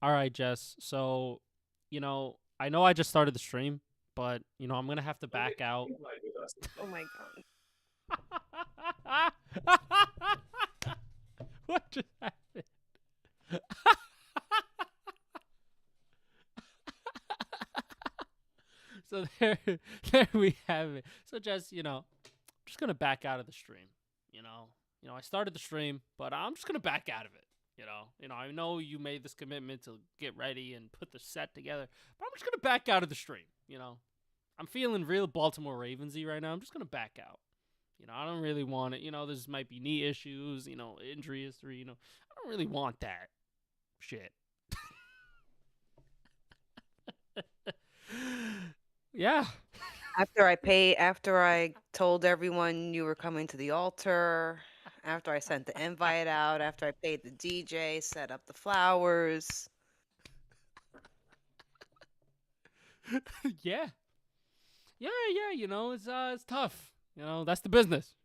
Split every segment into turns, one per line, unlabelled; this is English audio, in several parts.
All right, Jess. So, I know I just started the stream, but I'm gonna have to back out.
Oh my god.
What just happened? So there we have it. So Jess, I'm just gonna back out of the stream. You know, I started the stream, but I'm just gonna back out of it. I know you made this commitment to get ready and put the set together, but I'm just gonna back out of the stream. I'm feeling real Baltimore Ravensy right now. I'm just gonna back out. I don't really want it. This might be knee issues. Injury history. I don't really want that shit. Yeah.
After I told everyone you were coming to the altar, after I sent the invite out, after I paid the DJ, set up the flowers.
Yeah. Yeah. Yeah. It's tough. That's the business.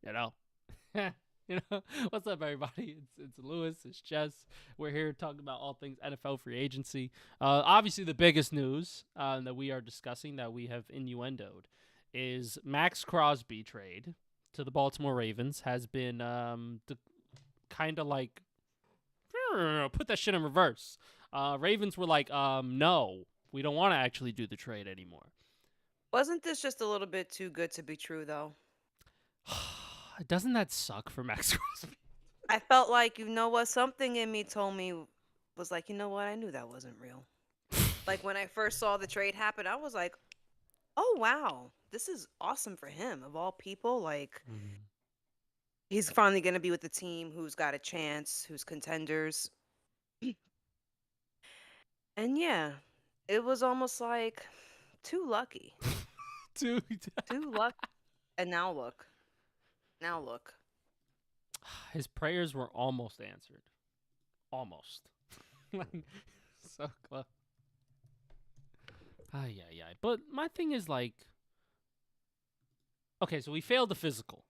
What's up, everybody? It's Lewis. It's Jess. We're here talking about all things NFL free agency. Obviously, the biggest news that we are discussing that we have innuendoed is Maxx Crosby trade to the Baltimore Ravens has been kind of like put that shit in reverse. Ravens were like, no, we don't want to actually do the trade anymore.
Wasn't this just a little bit too good to be true, though?
Doesn't that suck for Maxx Crosby?
I felt like, you know what? Something in me told me, was like, you know what? I knew that wasn't real. Like, when I first saw the trade happen, I was like, oh, wow. This is awesome for him, of all people. Like,
Mhm.
he's finally going to be with the team who's got a chance, who's contenders. And yeah, it was almost like too lucky.
Dude,
Too lucky. And now look. Now look.
his prayers were almost answered. Almost. Like, so close. Yeah. But my thing is like, okay, so we failed the physical,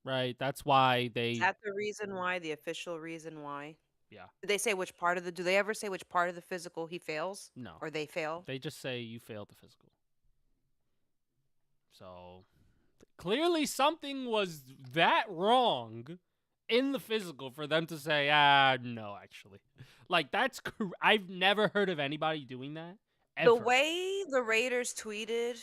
right? That's why
Is
they,
that the reason why, the official reason why?
yeah,
Did they say which part of the, do they ever say which part of the physical he fails?
no.
Or they fail?
They just say you failed the physical. So clearly something was that wrong in the physical for them to say, no, actually. Like, I've never heard of anybody doing that,
The
ever.
way the Raiders tweeted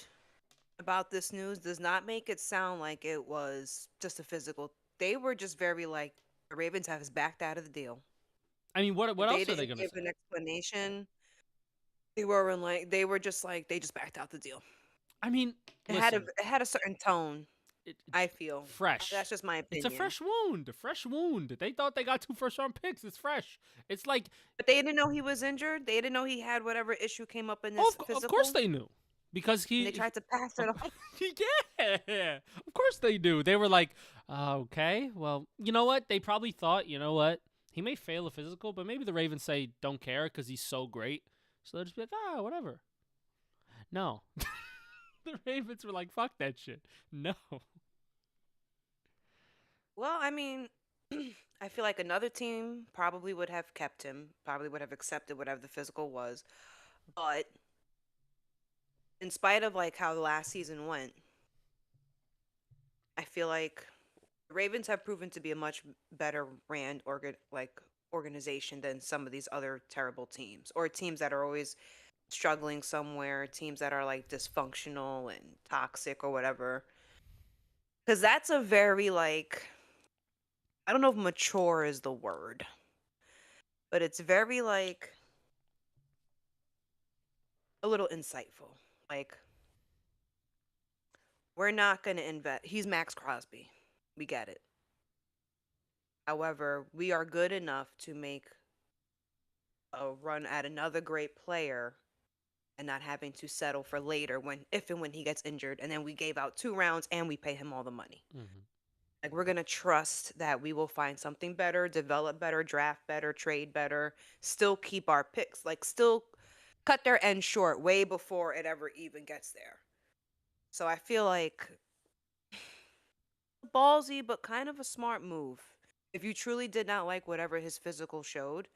about this news does not make it sound like it was just a physical. They were just very like, the Ravens have us backed out of the deal.
I mean, what
Like, they
else are they
didn't
going to
give
say?
an explanation. They were just like, they just backed out the deal.
I mean,
It had a
listen,
it had a certain tone,
it's
I feel.
fresh.
That's just my
It's a
opinion.
fresh wound. A fresh wound. They thought they got 2 first-round picks. It's fresh. It's like,
But they didn't know he was injured. They didn't know he had whatever issue came up in
oh,
this
of course
physical,
they knew, because
and they tried to pass it
of,
off.
yeah, of course they knew. They were like, okay, well, you know what? They probably thought, you know what? He may fail a physical, but maybe the Ravens say don't care because he's so great. So they'll just be like, whatever. No. The Ravens were like, fuck that shit. No.
Well, I mean, I feel like another team probably would have kept him, probably would have accepted whatever the physical was. But in spite of like how the last season went, I feel like the Ravens have proven to be a much better organization than some of these other terrible teams, or teams that are always struggling somewhere, teams that are like dysfunctional and toxic or whatever. Because that's a very like, I don't know if mature is the word, but it's very like a little insightful. Like, we're not going to invest. He's Max Crosby. We get it. However, we are good enough to make a run at another great player and not having to settle for later when, if and when he gets injured, and then we gave out 2 rounds and we pay him all the money.
Mm-hmm.
Like, we're going to trust that we will find something better, develop better, draft better, trade better, still keep our picks, like still cut their end short way before it ever even gets there. So I feel like ballsy, but kind of a smart move. If you truly did not like whatever his physical showed,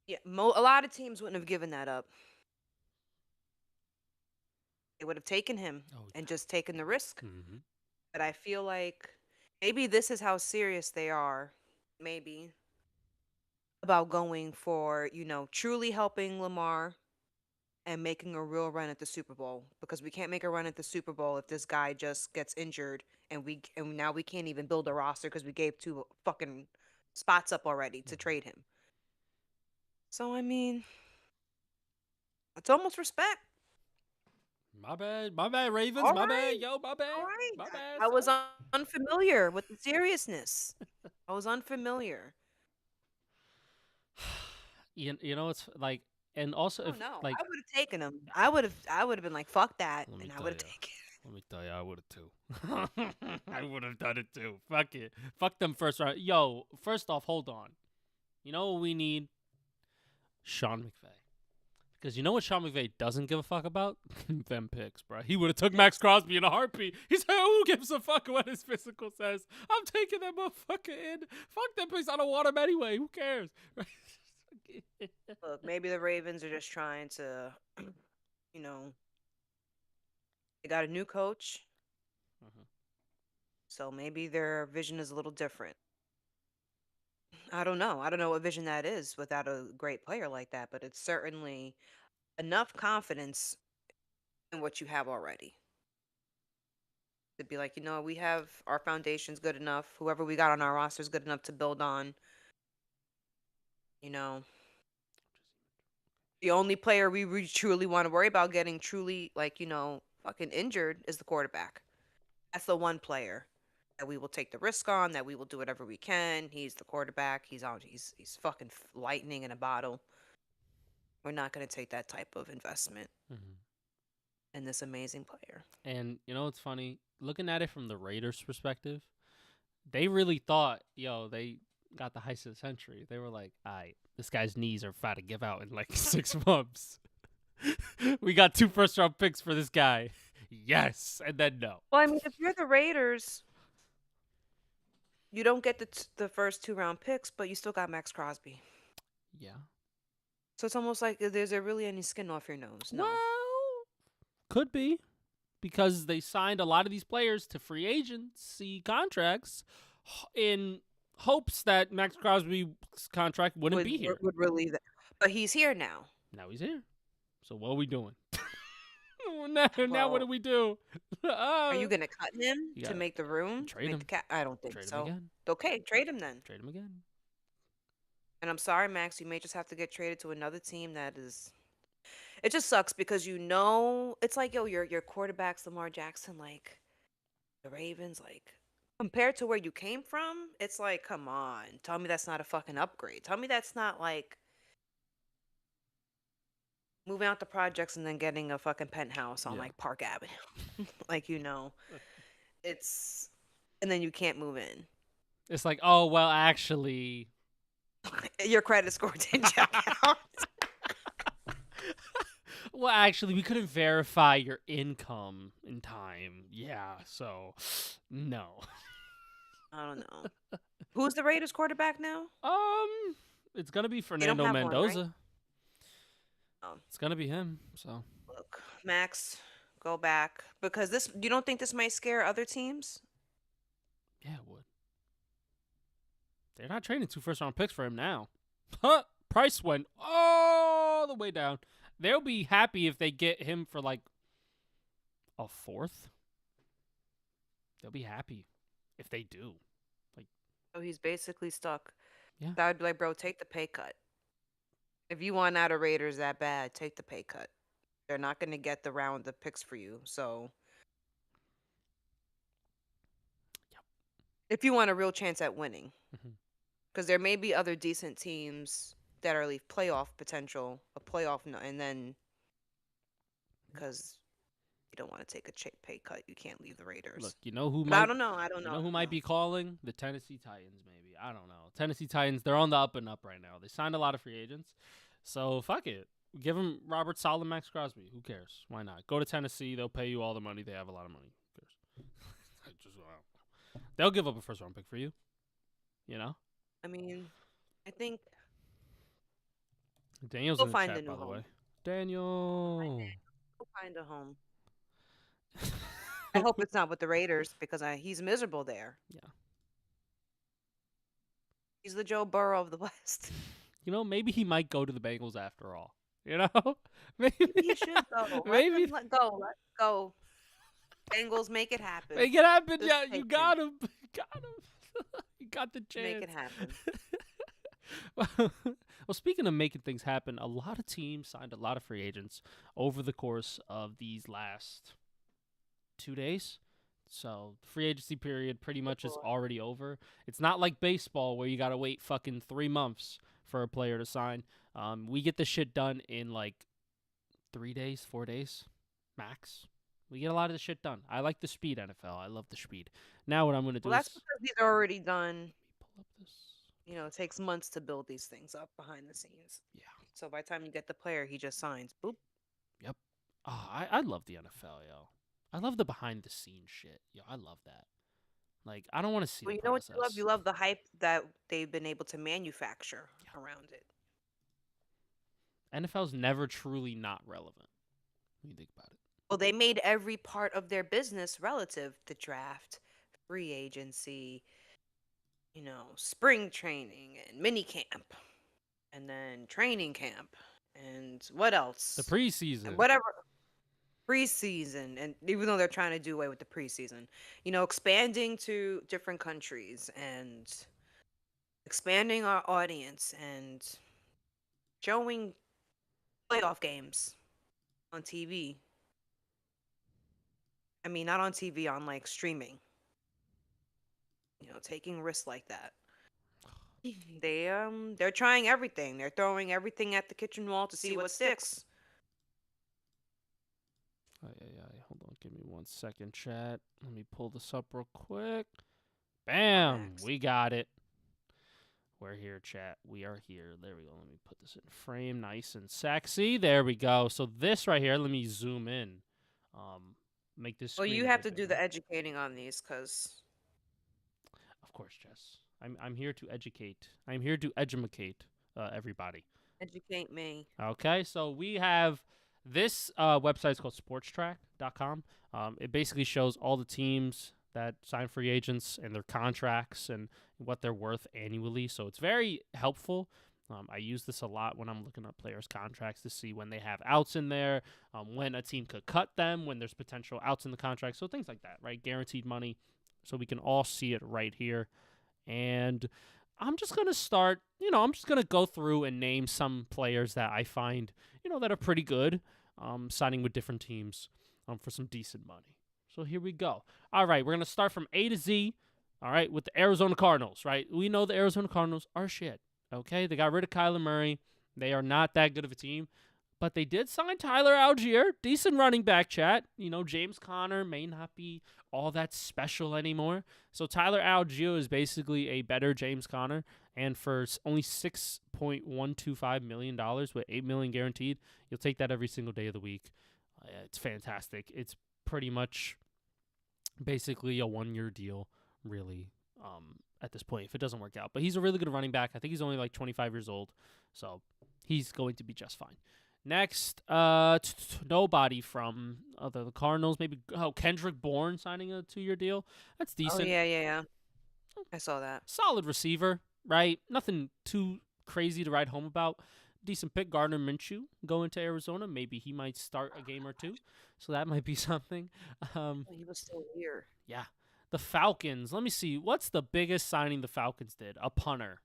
Yeah, a lot of teams wouldn't have given that up. They would have taken him
Oh
and just taken the risk.
yeah. Mm-hmm.
But I feel like maybe this is how serious they are. Maybe about going for, truly helping Lamar and making a real run at the Super Bowl, because we can't make a run at the Super Bowl if this guy just gets injured and now we can't even build a roster because we gave two fucking spots up already to
Mm-hmm.
trade him. So I mean, it's almost respect.
My bad, Ravens.
All
My bad,
right,
yo,
all right.
my bad,
I was
son.
unfamiliar with the seriousness. I was unfamiliar.
You know it's like, and also
Oh
if
no,
like,
I would have taken him. I would have been like, fuck that,
let me
and I
tell
would have
you,
taken.
I would have too. I would have done it too. Fuck it, fuck them first round. Yo, first off, hold on. You know what we need? Sean McVay. Because you know what Sean McVay doesn't give a fuck about? Them picks, bro. He would have took Max Crosby in a heartbeat. He said, who gives a fuck what his physical says? I'm taking that motherfucker in. Fuck them picks. I don't want him anyway. Who cares?
Look, maybe the Ravens are just trying to, you know, they got a new coach,
Mhm.
so maybe their vision is a little different. I don't know. I don't know what vision that is without a great player like that, but it's certainly enough confidence in what you have already to be like, we have our foundation's good enough. Whoever we got on our roster is good enough to build on. You know, the only player we truly want to worry about getting truly, like, fucking injured is the quarterback. That's the one player that we will take the risk on, that we will do whatever we can. He's the quarterback. He's fucking lightning in a bottle. We're not going to take that type of investment
Mhm.
in this amazing player.
And you know what's funny? Looking at it from the Raiders' perspective, they really thought, yo, they got the heist of the century. They were like, all right, this guy's knees are about to give out in like 6 months. We got 2 first-round picks for this guy. Yes. And then no.
Well, I mean, if you're the Raiders, you don't get the first 2 round picks, but you still got Max Crosby.
Yeah.
So it's almost like, is there really any skin off your nose? No.
Well, could be because they signed a lot of these players to free agency contracts in hopes that Max Crosby's contract wouldn't
Would
be here.
would relieve that. But he's here now.
Now he's here. So what are we doing? Now what do
Well,
we do?
are you gonna cut him
You
to
gotta
make the room to
trade
make the
him.
cat? I don't think
Trade him
so.
again.
Okay, trade him then.
Trade him again.
And I'm sorry, Max, you may just have to get traded to another team that is. It just sucks because it's like, yo, your quarterback's Lamar Jackson, like the Ravens, like compared to where you came from, it's like, come on, tell me that's not a fucking upgrade. Tell me that's not like moving out the projects and then getting a fucking penthouse on
Yeah.
like Park Avenue. Like, it's and then you can't move in.
It's like, oh well, actually.
Your credit score didn't check out.
Well, actually, we couldn't verify your income in time. Yeah, so no.
I don't know. Who's the Raiders quarterback now?
Um, it's gonna be
They don't
Fernando
have one, right?
Mendoza.
Oh,
It's gonna be him. So
look, Max, go back because this. You don't think this might scare other teams?
yeah, it would. They're not trading 2 first-round picks for him now. Huh? Price went all the way down. They'll be happy if they get him for like a fourth. They'll be happy if they do. Like,
So he's basically stuck.
yeah.
I would be like, bro, take the pay cut. If you want out of Raiders that bad, take the pay cut. They're not going to get the round of picks for you. So
Yep.
if you want a real chance at winning,
Mhm.
because there may be other decent teams that are leave playoff potential, a playoff, and then because you don't want to take a pay cut, you can't leave the
Look,
Raiders.
you know who
But I
might
don't know. I don't
you
know.
know
I
who
don't
might
know.
be calling? The Tennessee Titans, maybe. I don't know. Tennessee Titans, they're on the up and up right now. They signed a lot of free agents. So fuck it. Give them Robert Saleh, Max Crosby. Who cares? Why not? Go to Tennessee. They'll pay you all the money. They have a lot of money. Who cares? They'll give up a first round pick for you. You know?
I mean, I think
Daniel's
He'll
in the
find a
chat,
new
by the way.
home.
Daniel.
He'll find a home. I hope it's not with the Raiders because he's miserable there.
Yeah.
He's the Joe Burrow of the West.
Maybe he might go to the Bengals after all. Maybe
He should go.
maybe
Let go. Let go. Bengals, make it happen.
make it happen.
Just
Yeah, you
take
got him. Got him. You got the chance.
Make it happen.
Well, speaking of making things happen, a lot of teams signed a lot of free agents over the course of these last 2 days. So free agency period pretty much is already over. It's not like baseball where you got to wait fucking 3 months for a player to sign. We get this shit done in like 3 days, 4 days, max. We get a lot of the shit done. I like the speed, NFL. I love the speed. Now what I'm going to do
That's
is
because these are already done.
pull up this.
It takes months to build these things up behind the scenes.
Yeah.
So by the time you get the player, he just signs. Boop.
Yep. Oh, I love the NFL, yo. I love the behind the scenes shit. Yo, I love that. Like, I don't want to see
Well,
the
you know what
process.
you love? You love the hype that they've been able to manufacture around it.
NFL's never truly not relevant when you think about it.
Well, they made every part of their business relative: the draft, free agency, spring training and mini camp, and then training camp, and what else?
The preseason.
And whatever. Preseason, and even though they're trying to do away with the preseason, expanding to different countries and expanding our audience and showing playoff games on TV. I mean, not on TV, on like streaming. Taking risks like that. They're trying everything. They're throwing everything at the kitchen wall to see what sticks.
Yeah. Hold on. Give me 1 second, chat. Let me pull this up real quick. Bam.
Maxx.
We got it. We're here, chat. We are here. There we go. Let me put this in frame nice and sexy. There we go. So this right here, let me zoom in. Make this
Well,
screen
you
a
have
bit
to do
bigger.
the educating on these because...
Of course, Jess. I'm here to educate. I'm here to educate everybody.
Educate me.
Okay, so we have this website is called sportstrack.com. It basically shows all the teams that sign free agents and their contracts and what they're worth annually. So it's very helpful. I use this a lot when I'm looking at players' contracts to see when they have outs in there, when a team could cut them, when there's potential outs in the contract. So things like that, right? Guaranteed money. So we can all see it right here. And I'm just going to start, I'm just going to go through and name some players that I find, that are pretty good, signing with different teams for some decent money. So here we go. All right, we're going to start from A to Z, all right, with the Arizona Cardinals, right? We know the Arizona Cardinals are shit, okay? They got rid of Kyler Murray. They are not that good of a team. But they did sign Tyler Algier, decent running back, chat. James Conner may not be all that special anymore. So Tyler Algier is basically a better James Conner. And for only $6.125 million with $8 million guaranteed, you'll take that every single day of the week. It's fantastic. It's pretty much basically a 1-year deal, really, at this point, if it doesn't work out. But he's a really good running back. I think he's only like 25 years old. So he's going to be just fine. Next, nobody from the Cardinals. Maybe Kendrick Bourne signing a 2-year deal. That's decent.
Oh, yeah. I saw that.
Solid receiver, right? Nothing too crazy to write home about. Decent pick. Gardner Minshew going to Arizona. Maybe he might start a game or two. So that might be something.
He was still here.
Yeah. The Falcons. Let me see. What's the biggest signing the Falcons did? A punter.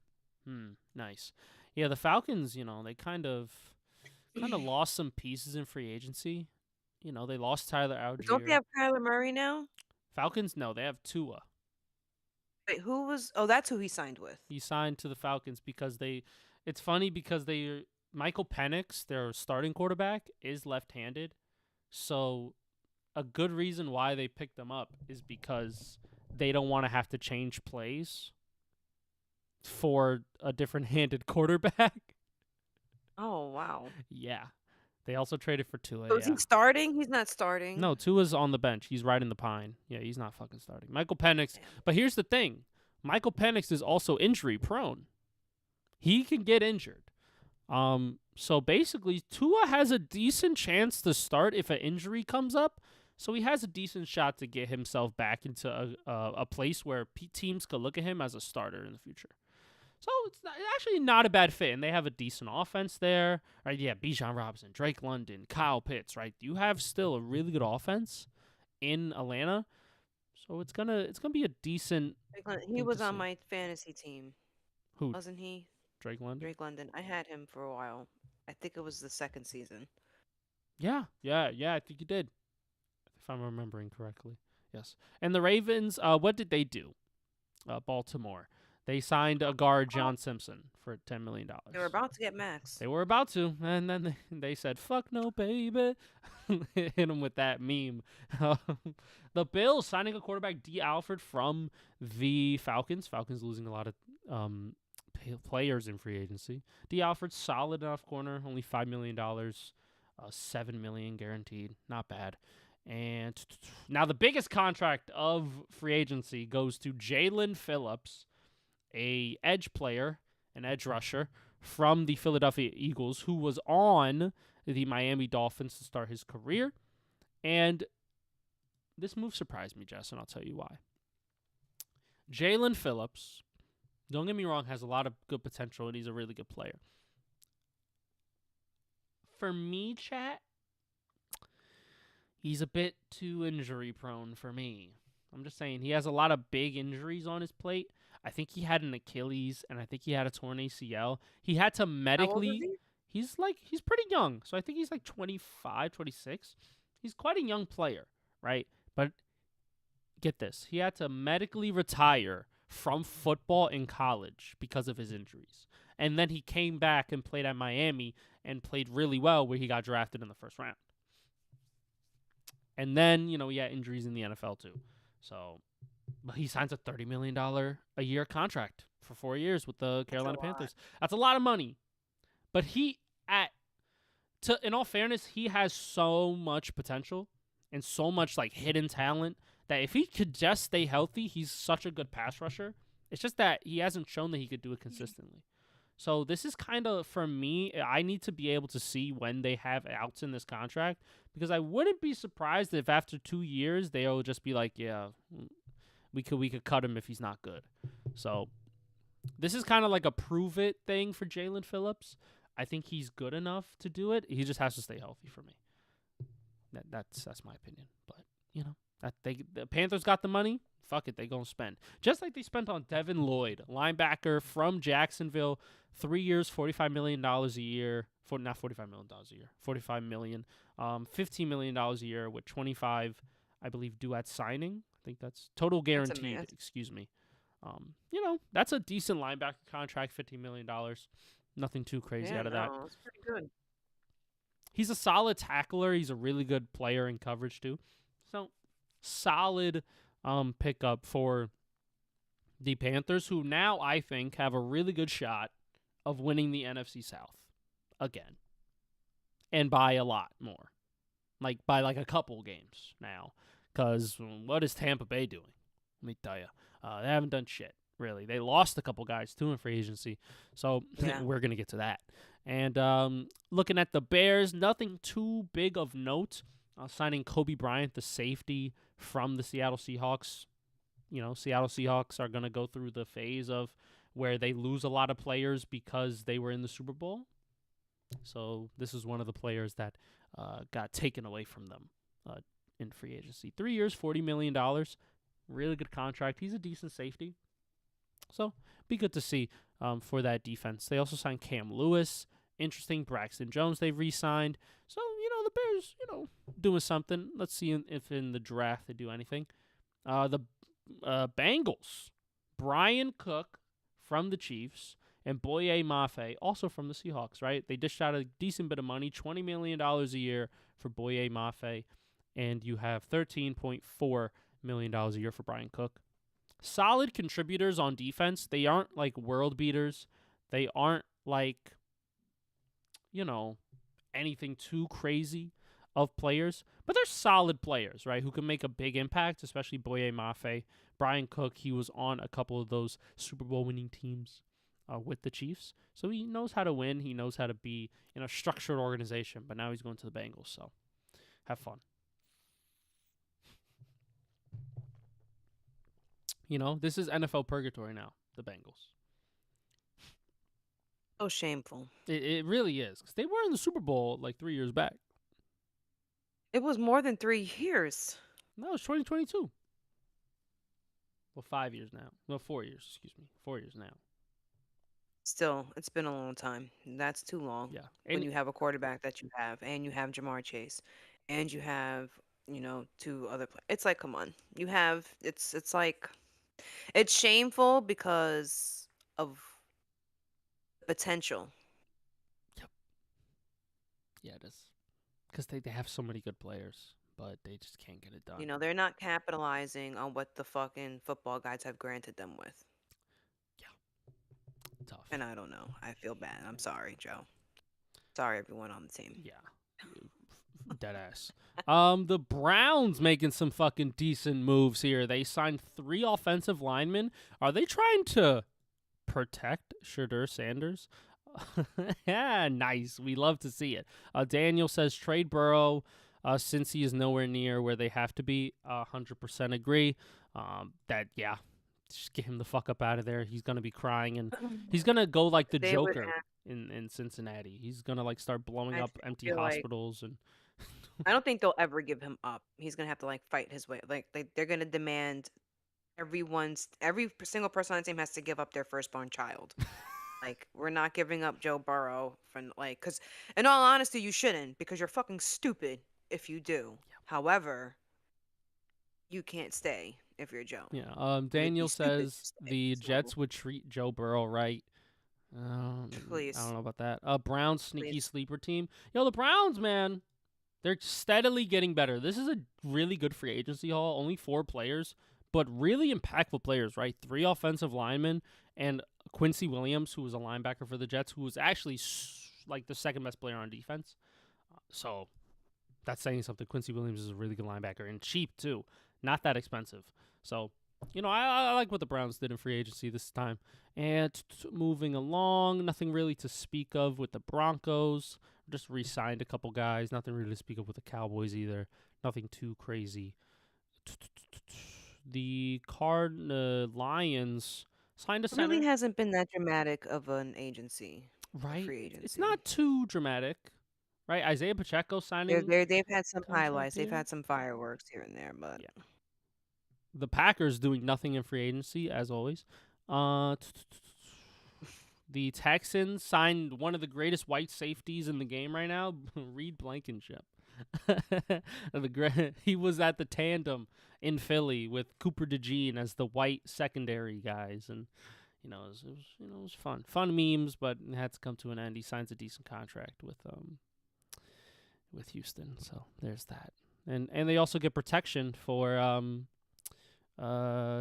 Nice. Yeah, the Falcons, they kind of lost some pieces in free agency. They lost Tyler Algier.
Don't they have Kyler Murray now?
Falcons? No, they have Tua.
Wait, who was... Oh, that's who he signed with.
He signed to the Falcons because it's funny because Michael Penix, their starting quarterback, is left-handed. So a good reason why they picked them up is because they don't want to have to change plays for a different-handed quarterback.
Oh, wow.
Yeah. They also traded for Tua.
So is he starting? He's not starting.
No, Tua's on the bench. He's riding the pine. Yeah, he's not fucking starting. Michael Penix. But here's the thing. Michael Penix is also injury prone. He can get injured. So basically, Tua has a decent chance to start if an injury comes up. So he has a decent shot to get himself back into a place where teams could look at him as a starter in the future. So it's actually not a bad fit, and they have a decent offense there, right? Yeah, Bijan Robinson, Drake London, Kyle Pitts, right? You have still a really good offense in Atlanta, so it's gonna be a decent
He
thing to
was on
see.
my fantasy team,
Who?
wasn't he?
Drake London?
Drake London. I had him for a while. I think it was the second season.
Yeah. I think you did, if I'm remembering correctly. Yes. And the Ravens, what did they do? Baltimore. They signed a guard, John Simpson, for $10 million.
They were about to get Maxx.
They were about to, and then they said, "Fuck no, baby." Hit him with that meme. The Bills signing a quarterback, D. Alford, from the Falcons. Falcons losing a lot of players in free agency. D. Alford, solid enough corner, only $5 million, $7 million guaranteed. Not bad. And now the biggest contract of free agency goes to Jalen Phillips, a edge player, an edge rusher from the Philadelphia Eagles, who was on the Miami Dolphins to start his career. And this move surprised me, Jess, and I'll tell you why. Jalen Phillips, don't get me wrong, has a lot of good potential, and he's a really good player. For me, chat, he's a bit too injury prone for me. I'm just saying, he has a lot of big injuries on his plate. I think he had an Achilles, and I think he had a torn ACL. He had to
How old is
medically...
he?
He's pretty young, so I think he's like 25, 26. He's quite a young player, right? But get this, he had to medically retire from football in college because of his injuries. And then he came back and played at Miami and played really well, where he got drafted in the first round. And then, he had injuries in the NFL too. So, but he signs a $30 million a year contract for 4 years with the Carolina Panthers. That's a lot of money. But in all fairness, he has so much potential and so much like hidden talent that if he could just stay healthy, he's such a good pass rusher. It's just that he hasn't shown that he could do it consistently. So this is kind of, for me, I need to be able to see when they have outs in this contract, because I wouldn't be surprised if after 2 years they'll just be like, yeah, we could cut him if he's not good. So this is kind of like a prove it thing for Jalen Phillips. I think he's good enough to do it. He just has to stay healthy for me. That's my opinion. But the Panthers got the money. Fuck it, they gonna spend. Just like they spent on Devin Lloyd, linebacker from Jacksonville, 3 years, $45 million a year. Not $45 million a year, $45 million, $15 million a year with 25, I believe, due at signing. I think that's total guaranteed. Excuse me. That's a decent linebacker contract, $15 million. Nothing too crazy out of that.
It's pretty good.
He's a solid tackler. He's a really good player in coverage too. So solid pickup for the Panthers, who now I think have a really good shot of winning the NFC South again. And by a lot more. Like by like a couple games now. Because what is Tampa Bay doing? Let me tell you. They haven't done shit. Really, they lost a couple guys too in free agency, so we're gonna get to that. And looking at the Bears, nothing too big of note. Signing Kobe Bryant, the safety from the Seattle Seahawks. Seattle Seahawks are gonna go through the phase of where they lose a lot of players because they were in the Super Bowl. So this is one of the players that got taken away from them in free agency. 3 years, $40 million, really good contract. He's a decent safety. So, be good to see for that defense. They also signed Cam Lewis. Interesting. Braxton Jones they've re-signed. So, the Bears, doing something. Let's see if in the draft they do anything. The Bengals. Brian Cook from the Chiefs and Boye Mafe, also from the Seahawks, right? They dished out a decent bit of money, $20 million a year for Boye Mafe, and you have $13.4 million a year for Brian Cook. Solid contributors on defense. They aren't like world beaters. They aren't like, anything too crazy of players. But they're solid players, right, who can make a big impact, especially Boye Mafe. Brian Cook, he was on a couple of those Super Bowl winning teams. with the Chiefs. So he knows how to win. He knows how to be in a structured organization. But now he's going to the Bengals. So have fun. This is NFL purgatory now, the Bengals.
So shameful.
It really is. Because they were in the Super Bowl like 3 years back.
It was more than 3 years.
No, it's 2022. Well, 5 years now. No, 4 years. Excuse me. 4 years now.
Still, it's been a long time. That's too long.
Yeah.
When you have a quarterback that you have, and you have Jamar Chase, and you have, 2 other players. It's like, come on. You have it's like it's shameful because of potential.
Yep. Yeah, it is. Because they have so many good players, but they just can't get it done.
They're not capitalizing on what the fucking football guys have granted them with.
Yeah. Tough.
And I don't know. I feel bad. I'm sorry, Joe. Sorry, everyone on the team.
Yeah. Dead ass. The Browns making some fucking decent moves here. They signed 3 offensive linemen. Are they trying to protect Shadur Sanders? Yeah, nice. We love to see it. Daniel says trade Burrow since he is nowhere near where they have to be. 100% agree. Just get him the fuck up out of there. He's gonna be crying and he's gonna go like the Joker in Cincinnati. He's gonna like start blowing up empty hospitals and.
I don't think they'll ever give him up. He's gonna have to like fight his way. Like they're gonna demand every single person on the team has to give up their firstborn child. Like, we're not giving up Joe Burrow because in all honesty, you shouldn't, because you're fucking stupid if you do. Yep. However, you can't stay if you're Joe.
Yeah. Daniel says the Jets would treat Joe Burrow right.
Please.
I don't know about that. Browns sneaky sleeper team. The Browns, man, they're steadily getting better. This is a really good free agency haul. Only 4 players, but really impactful players, right? 3 offensive linemen and Quincy Williams, who was a linebacker for the Jets, who was actually like the second best player on defense. So that's saying something. Quincy Williams is a really good linebacker and cheap too. Not that expensive. So, I like what the Browns did in free agency this time. And moving along, nothing really to speak of with the Broncos. Just re-signed a couple guys. Nothing really to speak of with the Cowboys either. Nothing too crazy. The Lions signed a center.
It really hasn't been that dramatic of an agency.
Right?
Free agency.
It's not too dramatic. Right? Isaiah Pacheco signing.
They've had some highlights. They've had some fireworks here and there, but
yeah. The Packers doing nothing in free agency, as always. The Texans signed one of the greatest white safeties in the game right now, Reed Blankenship. He was at the tandem in Philly with Cooper DeJean as the white secondary guys, and it was fun memes, but it had to come to an end. He signs a decent contract with Houston, so there's that, and they also get protection for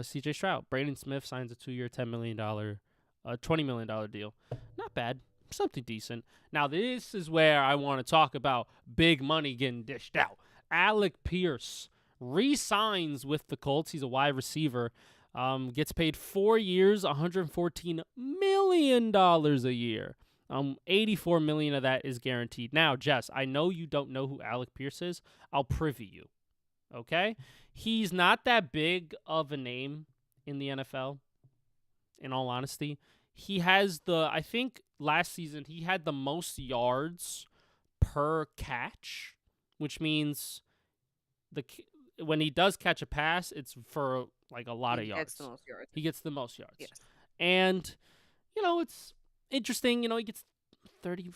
C.J. Stroud. Brandon Smith signs a 2-year, $20 million deal. Not bad. Something decent. Now, this is where I want to talk about big money getting dished out. Alec Pierce re-signs with the Colts. He's a wide receiver. Gets paid 4 years, $114 million a year. $84 million of that is guaranteed. Now, Jess, I know you don't know who Alec Pierce is. I'll privy you. Okay? He's not that big of a name in the NFL, in all honesty. He has I think last season he had the most yards per catch, which means when he does catch a pass, it's for like a lot of yards.
The most yards.
He gets the most yards.
Yes.
And, it's interesting. He gets 30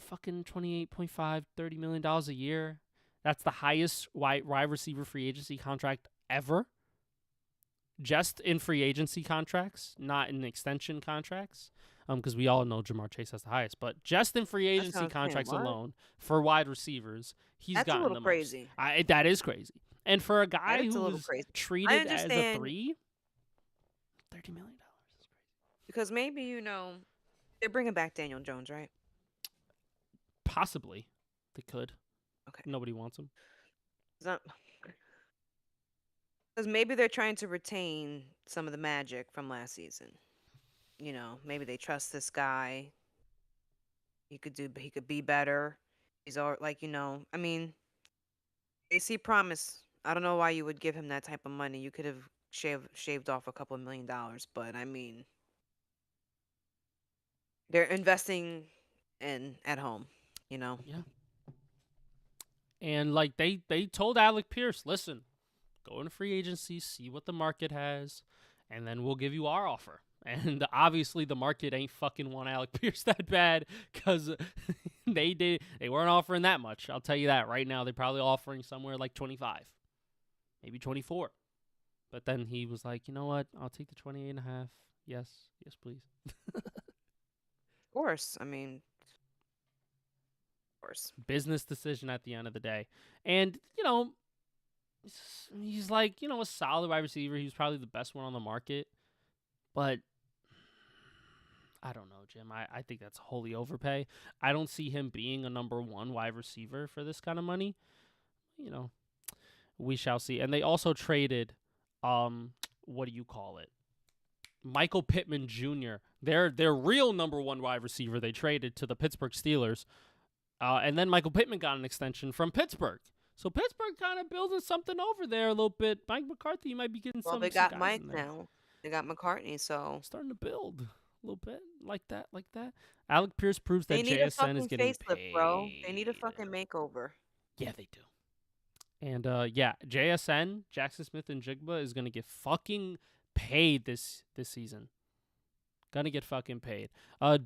million dollars a year. That's the highest wide receiver free agency contract ever. Just in free agency contracts, not in extension contracts, because we all know Jamar Chase has the highest. But just in free agency contracts alone for wide receivers, he's gotten the most. That's a little crazy. That is crazy. And for a guy who was treated as a 3, $30 million is crazy.
Because maybe, they're bringing back Daniel Jones, right?
Possibly. They could.
Okay.
Nobody wants him.
Because maybe they're trying to retain some of the magic from last season. maybe they trust this guy. He could be better. He's all like, I mean, they see promise. I don't know why you would give him that type of money. You could have shaved off a couple of $1 million, but I mean, they're investing in at home, you know.
Yeah. And like they told Alec Pierce, listen, go into free agency, see what the market has, and then we'll give you our offer. And obviously the market ain't fucking want Alec Pierce that bad because they weren't offering that much. I'll tell you that right now. They're probably offering somewhere like 25, maybe 24. But then he was like, you know what? I'll take the 28 and a half. Yes, please.
Of course. I mean, of course.
Business decision at the end of the day. And, he's like, a solid wide receiver. He was probably the best one on the market. But I don't know, Jim. I think that's wholly overpay. I don't see him being a number one wide receiver for this kind of money. We shall see. And they also traded, what do you call it? Michael Pittman Jr. Their real number one wide receiver they traded to the Pittsburgh Steelers. And then Michael Pittman got an extension from Pittsburgh. So Pittsburgh kind of building something over there a little bit. Mike McCarthy might be getting some.
Well, they got Mike now. They got McCartney, so
starting to build a little bit like that. Alec Pierce proves that
they need
JSN is getting
facelift,
paid.
bro. They need a fucking makeover.
Yeah, they do. And JSN, Jackson Smith and Jigba is gonna get fucking paid this season. Gonna get fucking paid.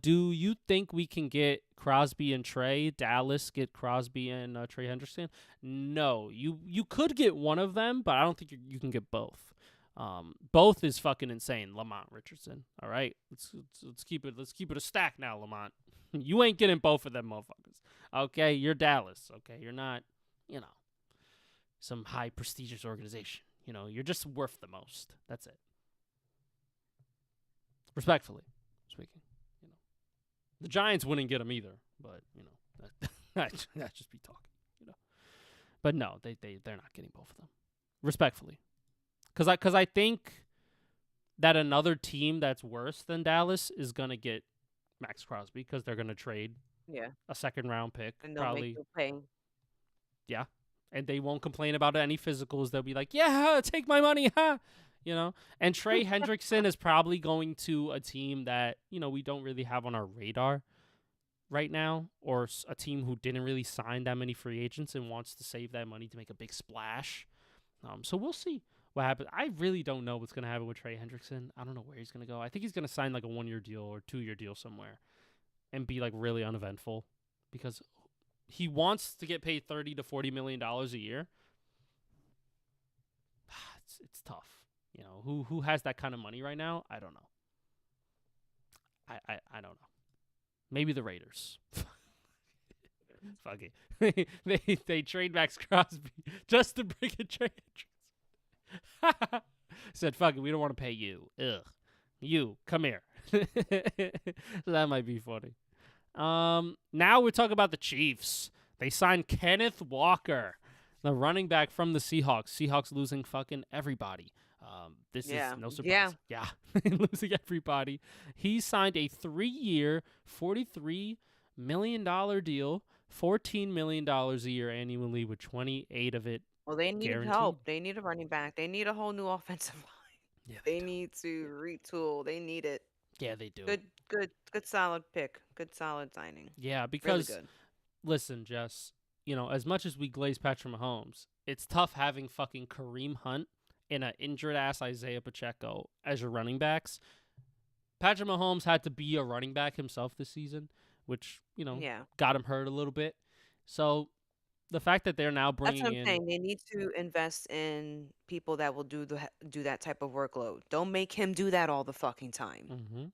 Do you think we can get Crosby and Trey? Dallas get Crosby and Trey Hendrickson? No, you could get one of them, but I don't think you can get both. Both is fucking insane. Lamont Richardson. All right, let's keep it a stack now, Lamont. You ain't getting both of them motherfuckers. Okay, you're Dallas. Okay, you're not, some high prestigious organization. You're just worth the most. That's it. Respectfully speaking, the Giants wouldn't get him either, but that just be talking, But no, they're not getting both of them. Respectfully, because I think that another team that's worse than Dallas is gonna get Maxx Crosby because they're gonna trade a second round pick
and they'll
probably.
Make you pay.
Yeah, and they won't complain about any physicals. They'll be like, yeah, take my money, huh? And Trey Hendrickson is probably going to a team that, we don't really have on our radar right now, or a team who didn't really sign that many free agents and wants to save that money to make a big splash. So we'll see what happens. I really don't know what's going to happen with Trey Hendrickson. I don't know where he's going to go. I think he's going to sign like a 1-year deal or 2-year deal somewhere and be like really uneventful because he wants to get paid $30 to $40 million a year. It's tough. Who has that kind of money right now? I don't know. I don't know. Maybe the Raiders. Fuck it. They trade Maxx Crosby just to bring a Trey Hendrickson. Said, fuck it, we don't want to pay you. Ugh. You, come here. So that might be funny. Now we're talking about the Chiefs. They signed Kenneth Walker, the running back from the Seahawks. Seahawks losing fucking everybody. This is no surprise. Yeah. Losing everybody. He signed a 3-year, $43 million deal, $14 million a year annually with 28 of it.
Well, they need
guaranteed.
help. They need a running back. They need a whole new offensive line.
Yeah,
they need to retool. They need it.
Yeah, they do.
Good solid pick. Good solid signing.
Yeah, because
really good.
Listen, Jess, as much as we glaze Patrick Mahomes, it's tough having fucking Kareem Hunt and an injured-ass Isaiah Pacheco as your running backs. Patrick Mahomes had to be a running back himself this season, which, got him hurt a little bit. So the fact that they're now bringing in...
That's what I'm saying. They need to invest in people that will do that type of workload. Don't make him do that all the fucking time.
Mm-hmm.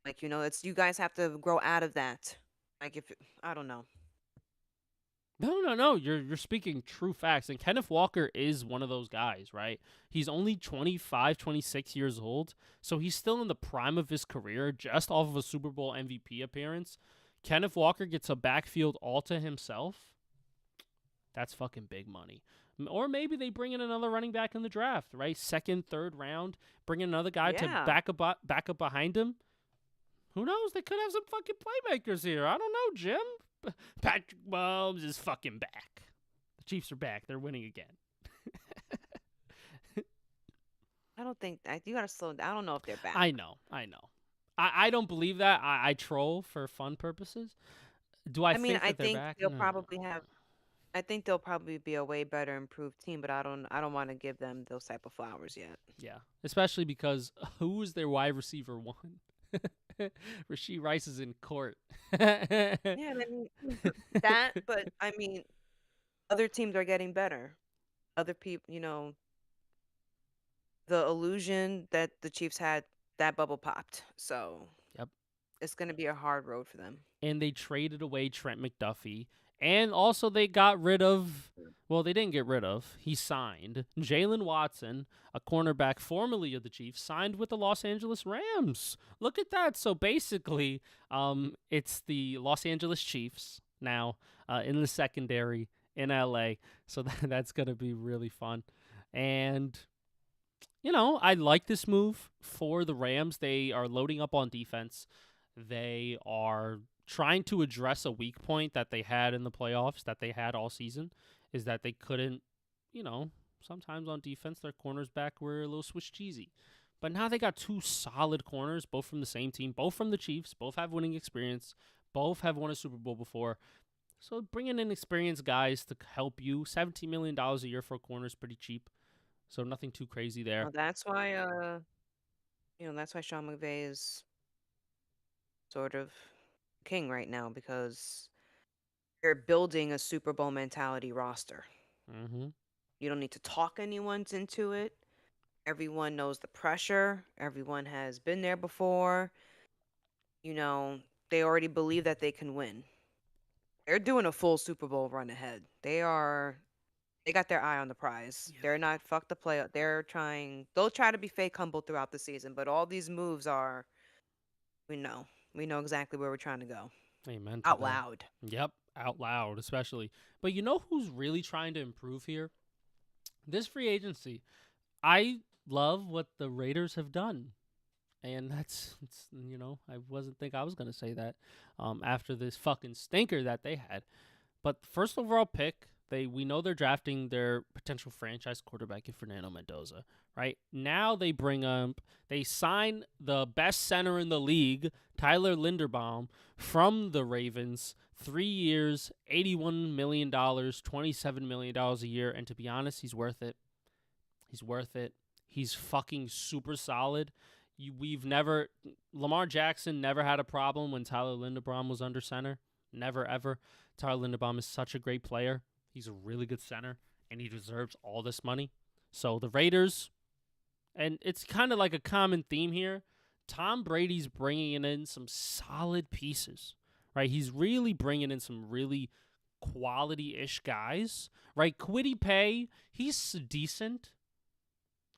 Like, it's you guys have to grow out of that. Like, I don't know.
No. You're speaking true facts. And Kenneth Walker is one of those guys, right? He's only 25, 26 years old. So he's still in the prime of his career, just off of a Super Bowl MVP appearance. Kenneth Walker gets a backfield all to himself. That's fucking big money. Or maybe they bring in another running back in the draft, right? Second, third round, bring in another guy to
Yeah.
back up behind him. Who knows? They could have some fucking playmakers here. I don't know, Jim. Patrick Mahomes is fucking back. The Chiefs are back. They're winning again.
I don't think you gotta slow down. I don't know if they're back.
I know. I don't believe that. I troll for fun purposes. Do I
I mean,
think that they're back?
they'll
No.
probably have. I think they'll probably be a way better improved team, but I don't want to give them those type of flowers yet.
Yeah. Especially because who is their wide receiver one? Rasheed Rice is in court.
Yeah, I mean that, but I mean, other teams are getting better. Other people, the illusion that the Chiefs had, that bubble popped. So
Yep.
it's going to be a hard road for them.
And they traded away Trent McDuffie. And also they got rid of, well, they didn't get rid of, he signed Jalen Watson, a cornerback formerly of the Chiefs, signed with the Los Angeles Rams. Look at that. So basically, it's the Los Angeles Chiefs now in the secondary in LA. So that's going to be really fun. And I like this move for the Rams. They are loading up on defense. They are trying to address a weak point that they had in the playoffs, that they had all season, is that they couldn't, sometimes on defense, their corners back were a little Swiss cheesy. But now they got two solid corners, both from the same team, both from the Chiefs, both have winning experience, both have won a Super Bowl before. So bringing in experienced guys to help you, $17 million a year for a corner is pretty cheap. So nothing too crazy there.
Well, that's why Sean McVay is sort of king right now because they're building a Super Bowl mentality roster.
Mm-hmm.
You don't need to talk anyone into it. Everyone knows the pressure. Everyone has been there before. You know, they already believe that they can win. They're doing a full Super Bowl run ahead. They got their eye on the prize.
Yeah.
They're not fuck the play. They'll try to be fake humble throughout the season, but all these moves are, we know. We know exactly where we're trying to go.
Amen to
Out
that.
loud.
Yep, out loud, especially. But you know who's really trying to improve here? This free agency. I love what the Raiders have done. And I wasn't think I was going to say that after this fucking stinker that they had. But first overall pick, we know they're drafting their potential franchise quarterback in Fernando Mendoza, right? Now they sign the best center in the league, Tyler Linderbaum, from the Ravens, 3 years, $81 million, $27 million a year. And to be honest, he's worth it. He's worth it. He's fucking super solid. Lamar Jackson never had a problem when Tyler Linderbaum was under center. Never, ever. Tyler Linderbaum is such a great player. He's a really good center, and he deserves all this money. So the Raiders, and it's kind of like a common theme here, Tom Brady's bringing in some solid pieces, right? He's really bringing in some really quality-ish guys, right? Kwity Paye, he's decent,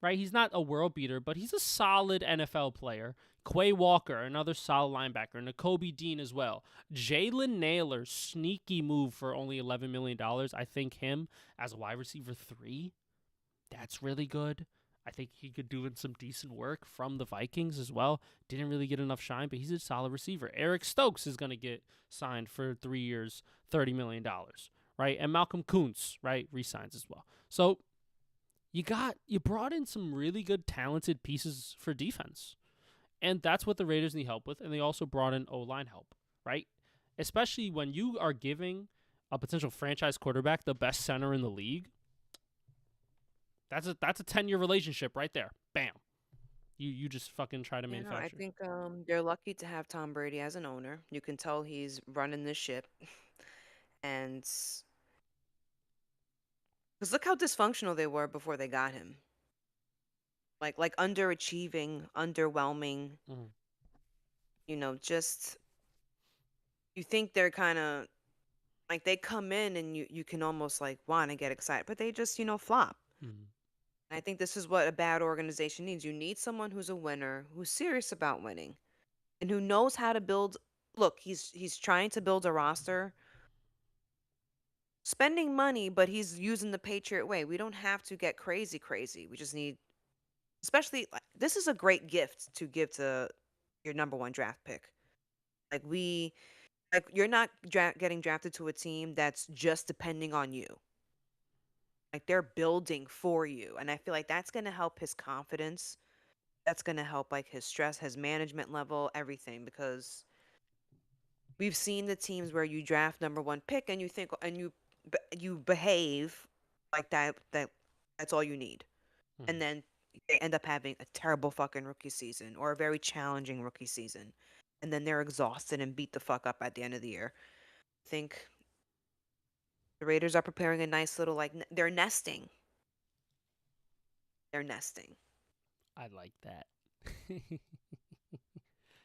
right? He's not a world beater, but he's a solid NFL player. Quay Walker, another solid linebacker. Nakobe Dean as well. Jalen Naylor, sneaky move for only $11 million. I think him as a wide receiver 3, that's really good. I think he could do some decent work from the Vikings as well. Didn't really get enough shine, but he's a solid receiver. Eric Stokes is going to get signed for 3 years, $30 million, right? And Malcolm Kuntz, right, re-signs as well. So you brought in some really good, talented pieces for defense. And that's what the Raiders need help with. And they also brought in O-line help, right? Especially when you are giving a potential franchise quarterback the best center in the league. That's a 10-year relationship right there. Bam. You just fucking try to
I
manufacture.
think they're lucky to have Tom Brady as an owner. You can tell he's running the ship. And because look how dysfunctional they were before they got him. Like underachieving, underwhelming,
Mhm.
just you think they're kind of like they come in and you can almost like want to get excited, but they just, flop.
Mhm.
And I think this is what a bad organization needs. You need someone who's a winner, who's serious about winning, and who knows how to build. Look, he's trying to build a roster spending money, but he's using the Patriot way. We don't have to get crazy, crazy. We just need, especially, this is a great gift to give to your number one draft pick. Like you're not getting drafted to a team that's just depending on you. Like they're building for you, and I feel like that's gonna help his confidence. That's gonna help like his stress, his management level, everything. Because we've seen the teams where you draft number one pick and you think and you behave like that's all you need, and
Mhm.
then they end up having a terrible fucking rookie season or a very challenging rookie season, and then they're exhausted and beat the fuck up at the end of the year. I think the Raiders are preparing a nice little like they're nesting. They're nesting.
I like that.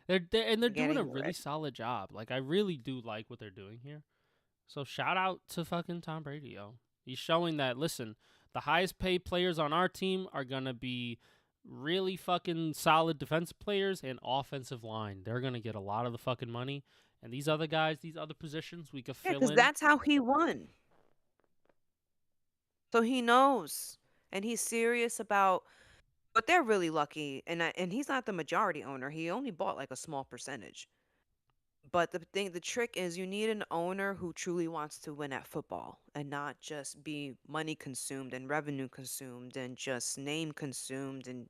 they're
They're
doing a
getting
really
ready.
solid job. Like I really do like what they're doing here. So shout out to fucking Tom Brady, yo. He's showing that listen, the highest paid players on our team are gonna be really fucking solid defensive players and offensive line. They're gonna get a lot of the fucking money. And these other guys, these other positions we could
Yeah,
fill
because
in.
that's how he won. So he knows, and he's serious about. But they're really lucky, and he's not the majority owner. He only bought like a small percentage. But the trick is you need an owner who truly wants to win at football and not just be money consumed and revenue consumed and just name consumed. And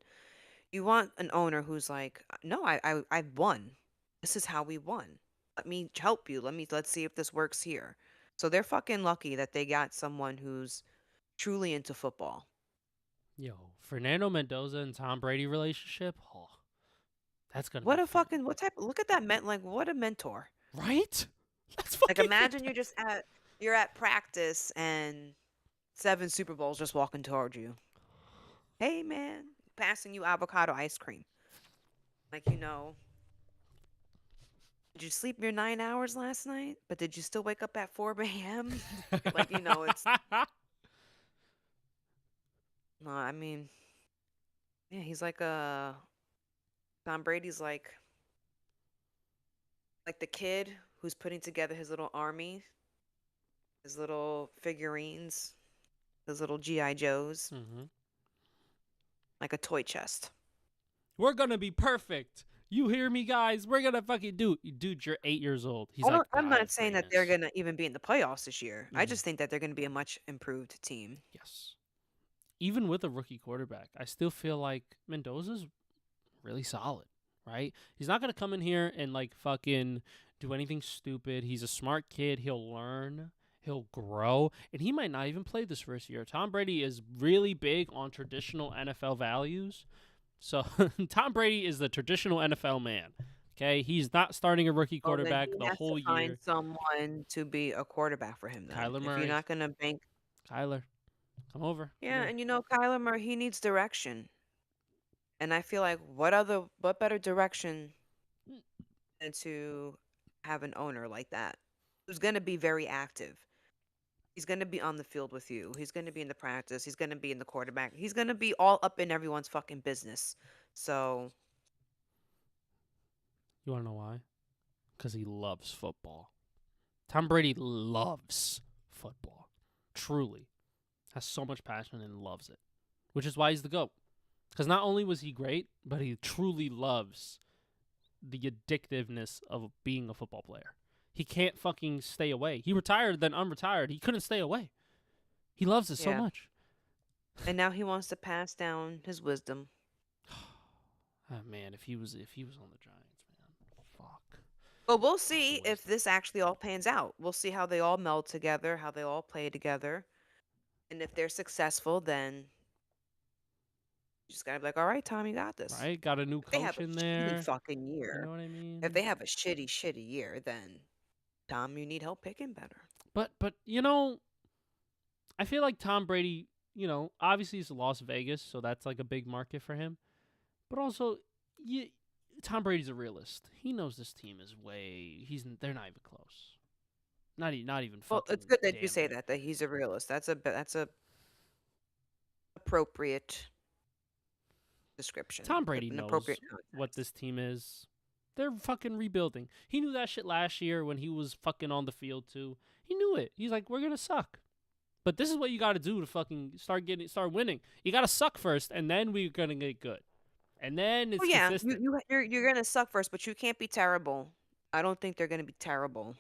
you want an owner who's like, no, I've won. This is how we won. Let me help you. Let's see if this works here. So they're fucking lucky that they got someone who's truly into football.
Yo, Fernando Mendoza and Tom Brady relationship. Oh, that's gonna
What
be
a
fun.
fucking what type? Look at that man. Like what a mentor.
Right? That's
Like
fucking
imagine
fantastic.
you're at practice and 7 Super Bowls just walking toward you. Hey man, passing you avocado ice cream. Like did you sleep your 9 hours last night? But did you still wake up at 4 a.m.? Like it's no. I mean, yeah, he's like a Tom Brady's like the kid who's putting together his little army, his little figurines, his little GI Joes,
hmm
like a toy chest.
We're gonna be perfect. You hear me, guys? We're gonna fucking do. Dude, you're 8 years old. He's like the
I'm not
highest
saying that they're
greatness.
gonna even be in the playoffs this year. I
hmm
just think that they're gonna be a much improved team.
Yes. Even with a rookie quarterback, I still feel like Mendoza's really solid, right? He's not gonna come in here and like fucking do anything stupid. He's a smart kid. He'll learn. He'll grow, and he might not even play this first year. Tom Brady is really big on traditional NFL values. So Tom Brady is the traditional NFL man. Okay, he's not starting a rookie
Well, then
quarterback
he
the
has to
whole
find
year.
someone to be a quarterback for him then.
Kyler
If you're
Murray,
not gonna bank,
Kyler, come over. Come
yeah,
here.
and Kyler Murray, he needs direction. And I feel like what better direction than to have an owner like that who's gonna be very active. He's gonna be on the field with you. He's gonna be in the practice. He's gonna be in the quarterback. He's gonna be all up in everyone's fucking business. So
You wanna know why? Because he loves football. Tom Brady loves football. Truly. Has so much passion and loves it. Which is why he's the GOAT. Because not only was he great, but he truly loves the addictiveness of being a football player. He can't fucking stay away. He retired, then unretired. He couldn't stay away. He loves it so
yeah.
much.
And now he wants to pass down his wisdom.
Oh, man, if he was on the Giants, man, fuck.
But we'll
Fuck the
see if
wisdom.
this actually all pans out. We'll see how they all meld together, how they all play together. And if they're successful, then you just gotta be like, all right, Tom, you got this.
Right? Got a new
If they have
coach
a
in
shitty
there.
fucking
You know
year,
what I
if
mean?
they have a shitty year, then Tom, you need help picking better.
But I feel like Tom Brady, obviously he's Las Vegas, so that's like a big market for him. But also, you, Tom Brady's a realist. He knows this team is they're not even close. Not even
Well,
fucking
it's good that you
damn
say
near.
that he's a realist. That's a appropriate description,
Tom Brady
an
knows
appropriate
what
context.
this team is. They're fucking rebuilding. He knew that shit last year when he was fucking on the field too. He knew it. He's like, we're gonna suck. But this is what you got to do to fucking start winning. You got to suck first, and then we're gonna get good, and then
Oh
it's
yeah,
consistent.
you're gonna suck first, but you can't be terrible. I don't think they're gonna be terrible.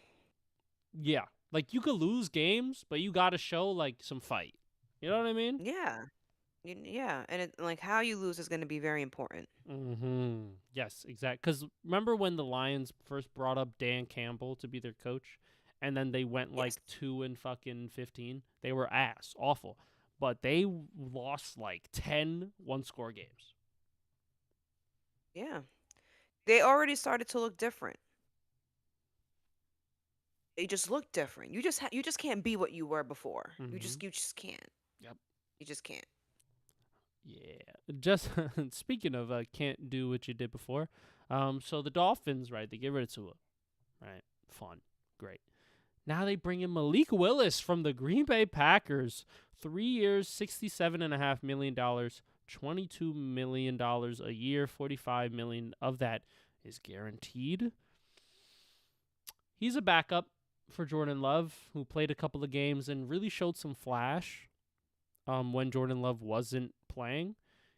Yeah, like you could lose games, but you got to show like some fight. You know what I mean?
Yeah, yeah, and like how you lose is gonna be very important.
Mm-hmm. Yes, exactly. Because remember when the Lions first brought up Dan Campbell to be their coach, and then they went like
Yes.
2-15. They were ass awful, but they lost like 10 one-score games.
Yeah, they already started to look different. They just look different. You just can't be what you were before.
Mm-hmm.
You just can't.
Yep.
You just can't.
Yeah. Just speaking of can't do what you did before. So the Dolphins, right? They get rid of Tua, right? Fun, great. Now they bring in Malik Willis from the Green Bay Packers. 3 years, $67.5 million, $22 million a year, $45 million of that is guaranteed. He's a backup for Jordan Love, who played a couple of games and really showed some flash when Jordan Love wasn't playing.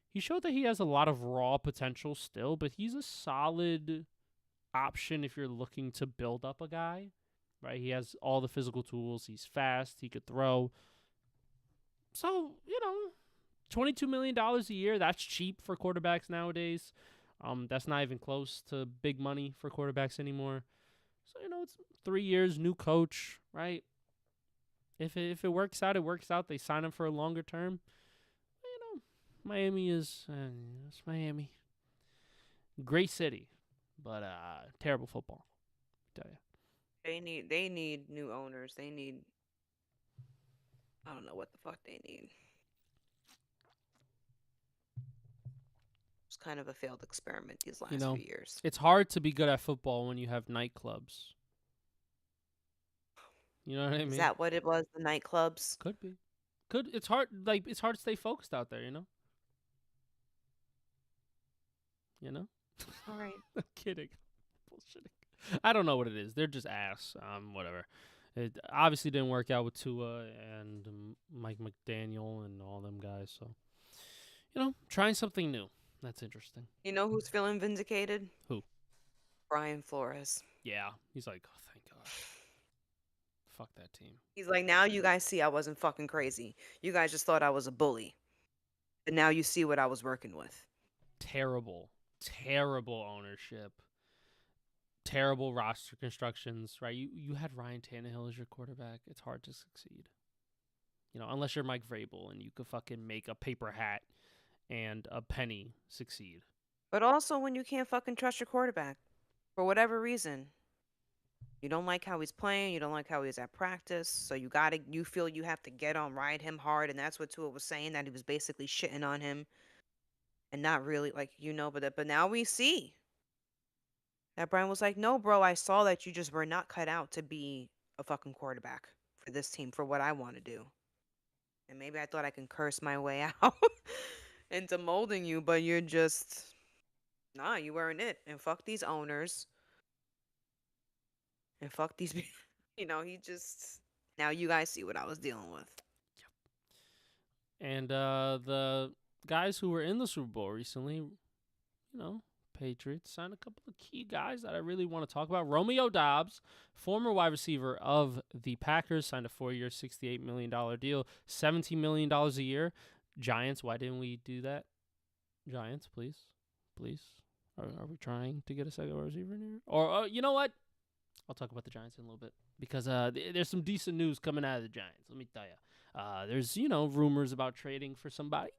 He showed that he has a lot of raw potential still, but he's a solid option if you're looking to build up a guy. Right, he has all the physical tools. He's fast. He could throw. So $22 million a year. That's cheap for quarterbacks nowadays. That's not even close to big money for quarterbacks anymore. So it's 3 years, new coach, right? If it works out, it works out. They sign him for a longer term. Miami is it's Miami. Great city, but terrible football. I tell you.
They need new owners. I don't know what the fuck they need. It's kind of a failed experiment these last few years.
It's hard to be good at football when you have nightclubs. You know what I mean?
Is that what it was? The nightclubs?
Could be. It's hard it's hard to stay focused out there, You know?
All right.
I'm kidding. Bullshitting. I don't know what it is. They're just ass. Whatever. It obviously didn't work out with Tua and Mike McDaniel and all them guys, so trying something new. That's interesting.
You know who's feeling vindicated?
Who?
Brian Flores.
Yeah. He's like, oh, thank God. Fuck that team.
He's like, now you guys see I wasn't fucking crazy. You guys just thought I was a bully. But now you see what I was working with.
Terrible ownership. Terrible roster constructions, right? You had Ryan Tannehill as your quarterback. It's hard to succeed. Unless you're Mike Vrabel and you could fucking make a paper hat and a penny succeed.
But also when you can't fucking trust your quarterback for whatever reason. You don't like how he's playing. You don't like how he's at practice. So you feel you have to ride him hard. And that's what Tua was saying, that he was basically shitting on him. And not really, but now we see that Brian was like, no, bro, I saw that you just were not cut out to be a fucking quarterback for this team, for what I want to do. And maybe I thought I can curse my way out into molding you, but you're just, nah, you weren't it. And fuck these owners. And fuck these people. Now you guys see what I was dealing with.
And the guys who were in the Super Bowl recently, Patriots signed a couple of key guys that I really want to talk about. Romeo Doubs, former wide receiver of the Packers, signed a 4-year, $68 million deal, $17 million a year. Giants, why didn't we do that? Giants, please. Are we trying to get a second wide receiver in here? Or you know what? I'll talk about the Giants in a little bit because there's some decent news coming out of the Giants. Let me tell you. There's rumors about trading for somebody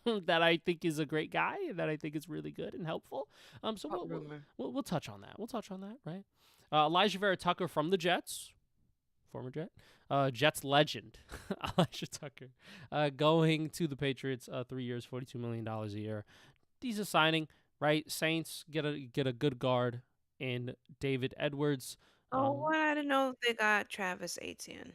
that I think is a great guy, that I think is really good and helpful. So we'll touch on that. We'll touch on that, right? Elijah Vera Tucker from the Jets, former Jet, Jets legend, Elijah Tucker, going to the Patriots. 3 years, $42 million a year. Decent signing, right? Saints get a good guard in David Edwards.
I didn't know they got Travis Etienne.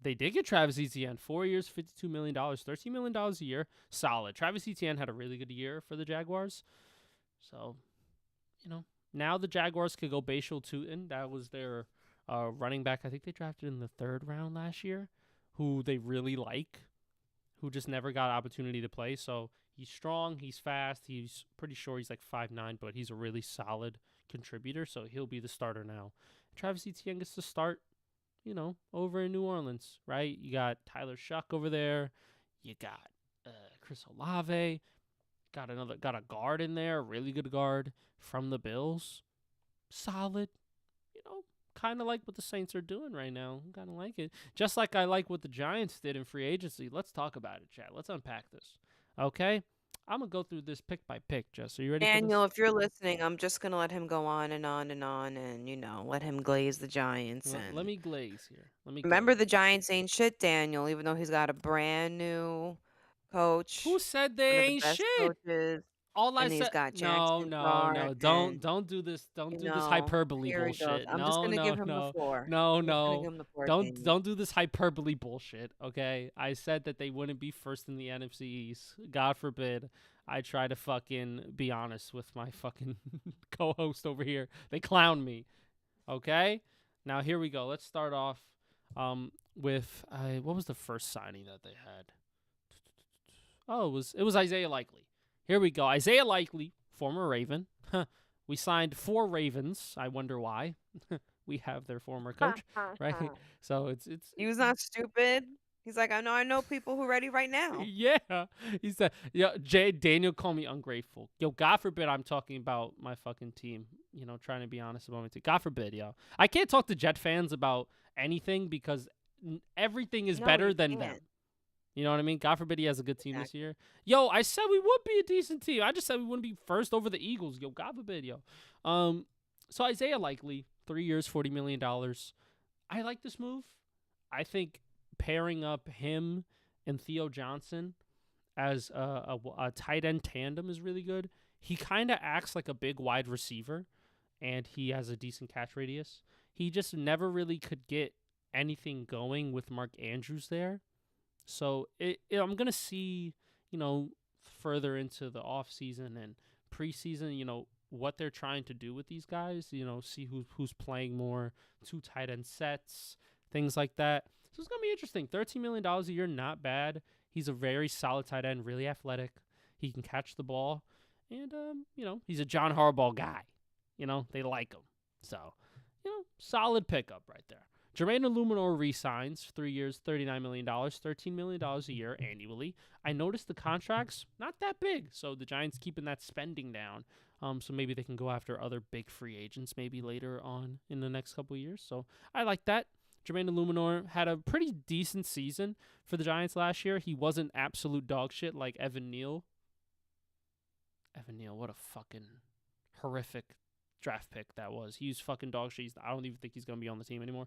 They did get Travis Etienne, 4 years, $52 million, $13 million a year. Solid. Travis Etienne had a really good year for the Jaguars. So, now the Jaguars could go Bashal Tutin. That was their running back. I think they drafted in the 3rd round last year, who they really like, who just never got opportunity to play. So he's strong, he's fast, he's pretty sure he's like 5'9", but he's a really solid contributor. So he'll be the starter now. Travis Etienne gets to start, over in New Orleans, right? You got Tyler Shuck over there. You got Chris Olave. Got a guard in there, a really good guard from the Bills. Solid, kind of like what the Saints are doing right now. Kind of like it. Just like I like what the Giants did in free agency. Let's talk about it, Chad. Let's unpack this. Okay? I'm going to go through this pick by pick, Jess. Are you ready for
Daniel,
this?
if you're listening, I'm just gonna let him go on and on and on, and let him glaze the Giants.
Let
And
me glaze here. Let me
remember,
glaze.
the Giants ain't shit, Daniel. Even though he's got a brand new
Who
coach,
said
one
they
of the
ain't
best
shit?
coaches,
All I
and he's
said,
got
no,
Jackson
no,
Dart,
no,
and
don't do this. Don't do this hyperbole
here he goes.
bullshit.
I'm just
No,
gonna give
no,
him the
no,
floor.
no,
I'm just gonna give
no.
him the floor,
Don't
Daniel.
don't do this hyperbole bullshit. Okay, I said that they wouldn't be first in the NFC East. God forbid. I try to fucking be honest with my fucking co-host over here. They clown me. Okay, now here we go. Let's start off with what was the first signing that they had? Oh, it was Isaiah Likely. Here we go. Isaiah Likely, former Raven. We signed 4 Ravens. I wonder why. We have their former coach, right? So it's
He was not stupid. He's like, I know people who are ready right now.
yeah. He said, Daniel called me ungrateful. Yo, God forbid I'm talking about my fucking team. Trying to be honest about my team. God forbid, yo. I can't talk to Jet fans about anything because everything is
No,
better
you
than
can't.
them. You know what I mean? God forbid he has a good team this
Exactly.
year. Yo, I said we would be a decent team. I just said we wouldn't be first over the Eagles. Yo, God forbid, yo. So Isaiah Likely, 3 years, $40 million. I like this move. I think pairing up him and Theo Johnson as a tight end tandem is really good. He kind of acts like a big wide receiver, and he has a decent catch radius. He just never really could get anything going with Mark Andrews there. So I'm going to see, further into the offseason and preseason, what they're trying to do with these guys, see who's playing more, 2 tight end sets, things like that. So it's going to be interesting. $13 million a year, not bad. He's a very solid tight end, really athletic. He can catch the ball. And, he's a John Harbaugh guy. They like him. So, solid pickup right there. Jermaine Illuminor re-signs, 3 years, $39 million, $13 million a year annually. I noticed the contract's not that big, so the Giants keeping that spending down. So maybe they can go after other big free agents maybe later on in the next couple of years. So I like that. Jermaine Illuminor had a pretty decent season for the Giants last year. He wasn't absolute dog shit like Evan Neal. Evan Neal, what a fucking horrific draft pick that was. He was fucking dog shit. I don't even think he's going to be on the team anymore.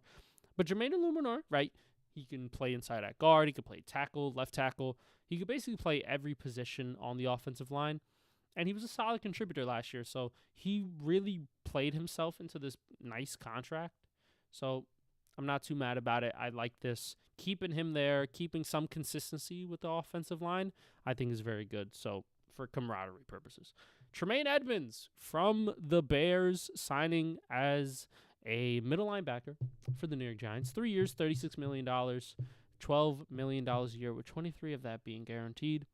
But Jermaine Illuminor, right, he can play inside at guard. He can play tackle, left tackle. He could basically play every position on the offensive line. And he was a solid contributor last year. So he really played himself into this nice contract. So I'm not too mad about it. I like this. Keeping him there, keeping some consistency with the offensive line, I think is very good. So for camaraderie purposes. Tremaine Edmonds from the Bears signing as a middle linebacker for the New York Giants. 3 years, $36 million, $12 million a year, with 23 of that being guaranteed.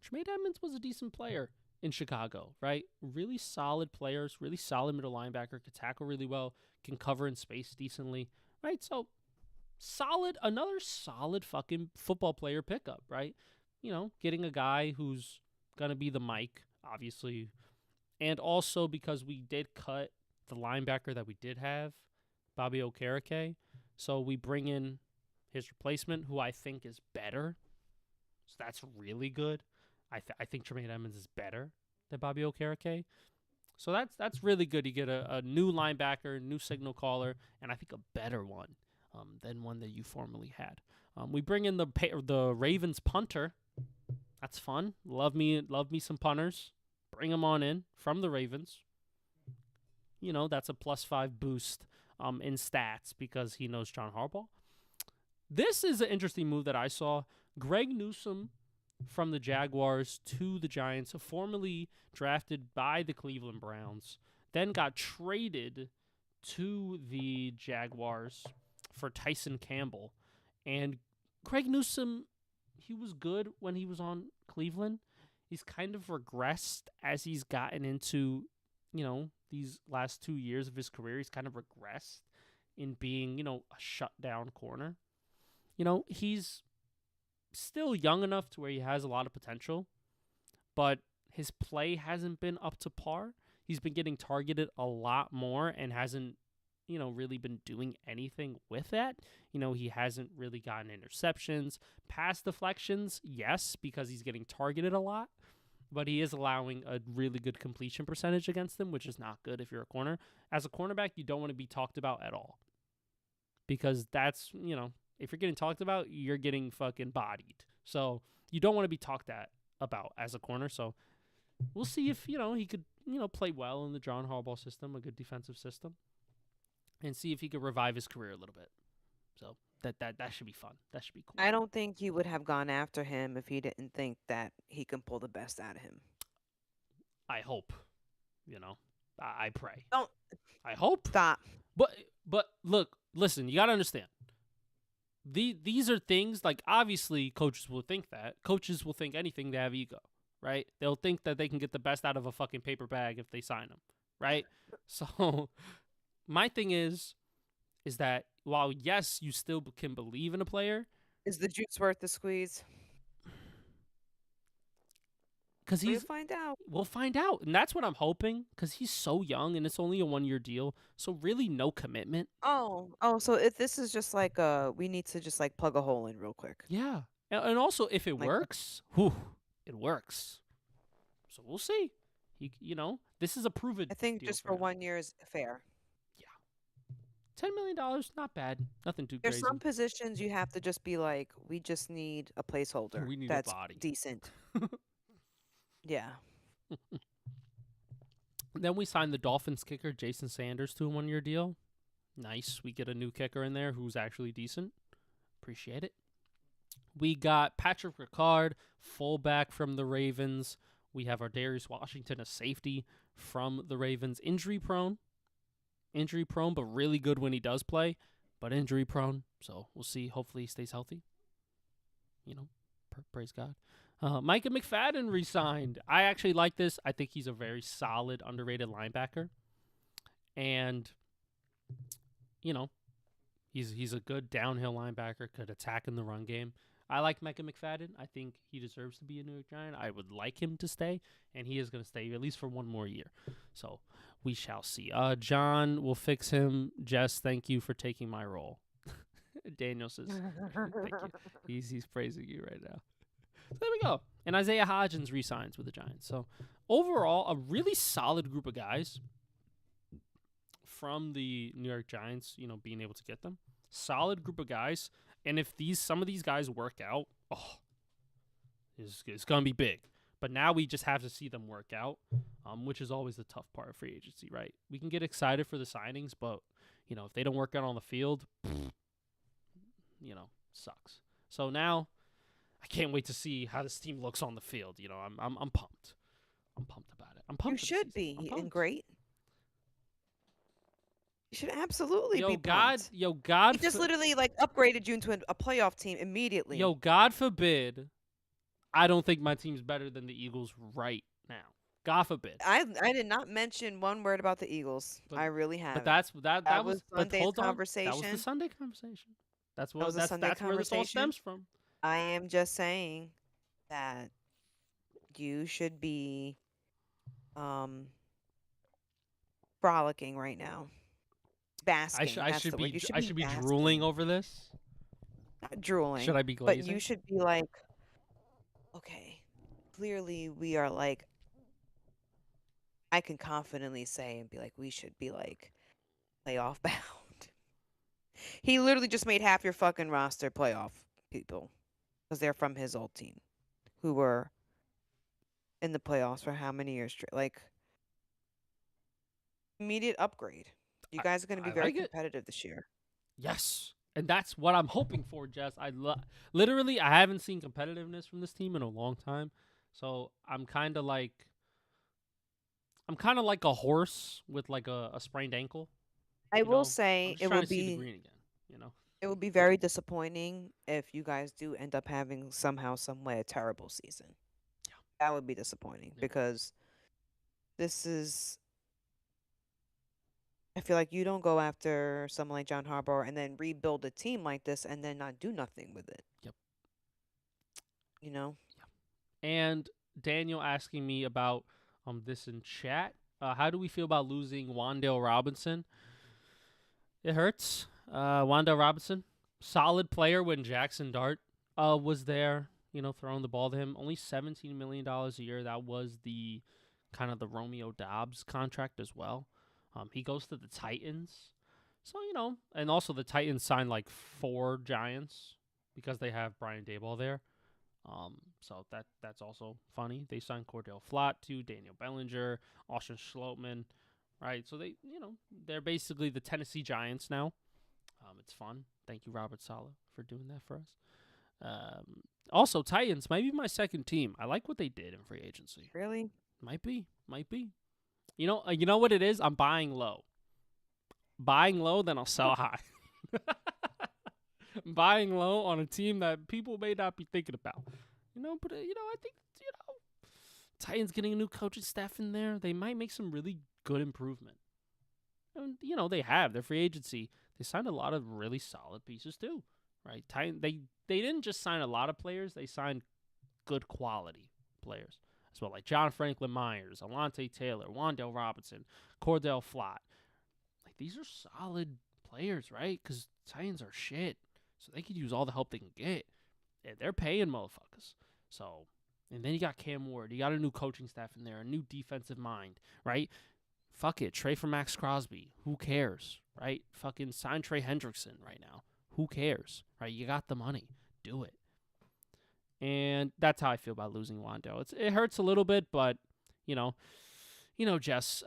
Tremaine Edmonds was a decent player in Chicago, right? Really solid players, really solid middle linebacker, could tackle really well, can cover in space decently, right? So another solid fucking football player pickup, right? Getting a guy who's going to be the Mike, obviously, and also because we did cut the linebacker that we did have, Bobby Okereke. So we bring in his replacement, who I think is better. So that's really good. I think Tremaine Edmonds is better than Bobby Okereke. So that's really good. You get a new linebacker, new signal caller, and I think a better one than one that you formerly had. We bring in the Ravens punter. That's fun. Love me some punters. Bring them on in from the Ravens. That's a +5 boost in stats because he knows John Harbaugh. This is an interesting move that I saw. Greg Newsome from the Jaguars to the Giants, formerly drafted by the Cleveland Browns, then got traded to the Jaguars for Tyson Campbell. And Craig Newsome, he was good when he was on Cleveland. He's kind of regressed as he's gotten into, these last 2 years of his career. He's kind of regressed in being, a shutdown corner. He's still young enough to where he has a lot of potential, but his play hasn't been up to par. He's been getting targeted a lot more and hasn't, really been doing anything with that. He hasn't really gotten interceptions. Pass deflections, yes, because he's getting targeted a lot, but he is allowing a really good completion percentage against them, which is not good if you're a corner. As a cornerback, you don't want to be talked about at all, because that's, if you're getting talked about, you're getting fucking bodied. So you don't want to be talked about as a corner. So we'll see if, he could, play well in the John Harbaugh system, a good defensive system, and see if he could revive his career a little bit. So that should be fun. That should be cool.
I don't think you would have gone after him if he didn't think that he can pull the best out of him.
I hope, I pray.
Don't
I hope.
stop.
But look, listen, you got to understand. These are things, like, obviously coaches will think that. Coaches will think anything, they have ego, right? They'll think that they can get the best out of a fucking paper bag if they sign them, right? So my thing is that while, yes, you still can believe in a player,
Is the juice worth the squeeze?
because
We'll find out.
we'll find out. And that's what I'm hoping, because he's so young and it's only a 1-year deal. So really no commitment.
Oh, so if this is just like we need to just like plug a hole in real quick.
Yeah. And also, if it
Like,
works, it works. So we'll see. This is a proven
I think
deal
just
for
for
him.
1 year is fair.
$10 million, not bad. Nothing too
There's
crazy.
some positions you have to just be like, we just need a placeholder.
We need
that's
a body.
decent. Yeah.
Then we signed the Dolphins kicker, Jason Sanders, to a 1-year deal. Nice. We get a new kicker in there who's actually decent. Appreciate it. We got Patrick Ricard, fullback from the Ravens. We have our Darius Washington, a safety from the Ravens. Injury prone, but really good when he does play, but injury prone. So we'll see. Hopefully he stays healthy. Praise God. Micah McFadden re-signed. I actually like this. I think he's a very solid, underrated linebacker. And, he's a good downhill linebacker, could attack in the run game. I like Micah McFadden. I think he deserves to be a New York Giant. I would like him to stay, and he is going to stay at least for 1 more year. So we shall see. John will fix him. Jess, thank you for taking my role. Daniel says, thank you. He's praising you right now. So there we go. And Isaiah Hodgins re-signs with the Giants. So overall, a really solid group of guys from the New York Giants, being able to get them. Solid group of guys. And if some of these guys work out, it's going to be big. But now we just have to see them work out, which is always the tough part of free agency, right? We can get excited for the signings, but, if they don't work out on the field, sucks. So now I can't wait to see how this team looks on the field. I'm pumped. I'm pumped about it. I'm pumped.
You should be, and great. You should absolutely be pumped.
God.
He just literally upgraded you into a playoff team immediately.
God forbid. I don't think my team's better than the Eagles right now. God forbid.
I did not mention one word about the Eagles. I really haven't.
But that was
Sunday's conversation.
That was the Sunday conversation. That's
where this
all stems from.
I am just saying that you should be frolicking right now. Basking.
I should be drooling over this.
Not drooling.
Should I be glazing?
But you should be like, okay, clearly we are I can confidently say and be like, we should be playoff bound. He literally just made half your fucking roster playoff people because they're from his old team who were in the playoffs for how many years straight? Immediate upgrade. You guys are going to be very competitive this year.
Yes. And that's what I'm hoping for, Jess. Literally, I haven't seen competitiveness from this team in a long time. So I'm kind of like a horse with a sprained ankle.
I will
I'm
say
just trying to see the green again. You know.
it would be very disappointing if you guys do end up having somehow, some way a terrible season. That would be disappointing
Yeah.
because this is. I feel like you don't go after someone like John Harbaugh and then rebuild a team like this and then not do nothing with it.
Yep.
You know?
And Daniel asking me about this in chat. How do we feel about losing Wandale Robinson? It hurts. Wandale Robinson, solid player when Jackson Dart was there, throwing the ball to him. Only $17 million a year. That was the kind of the Romeo Dobbs contract as well. He goes to the Titans. So, and also the Titans signed like 4 Giants because they have Brian Daboll there. So that's also funny. They signed Cordell Flott too, Daniel Bellinger, Austin Schlottman, right? So they're basically the Tennessee Giants now. It's fun. Thank you, Robert Saleh, for doing that for us. Also, Titans might be my second team. I like what they did in free agency.
Really?
Might be. You know what it is? I'm buying low. Buying low, then I'll sell high. Buying low on a team that people may not be thinking about. But I think Titans getting a new coaching staff in there, they might make some really good improvement. And they have their free agency. They signed a lot of really solid pieces too, right? They didn't just sign a lot of players; they signed good quality players as well, like John Franklin Myers, Alante Taylor, Wandale Robinson, Cordell Flott. Like these are solid players, right? Because Titans are shit, so they could use all the help they can get. And they're paying motherfuckers. So, and then you got Cam Ward. You got a new coaching staff in there, a new defensive mind, right? Fuck it. Trade for Maxx Crosby. Who cares, right? Fucking sign Trey Hendrickson right now. Who cares, right? You got the money. Do it. And that's how I feel about losing Wando. It hurts a little bit, but, Jess,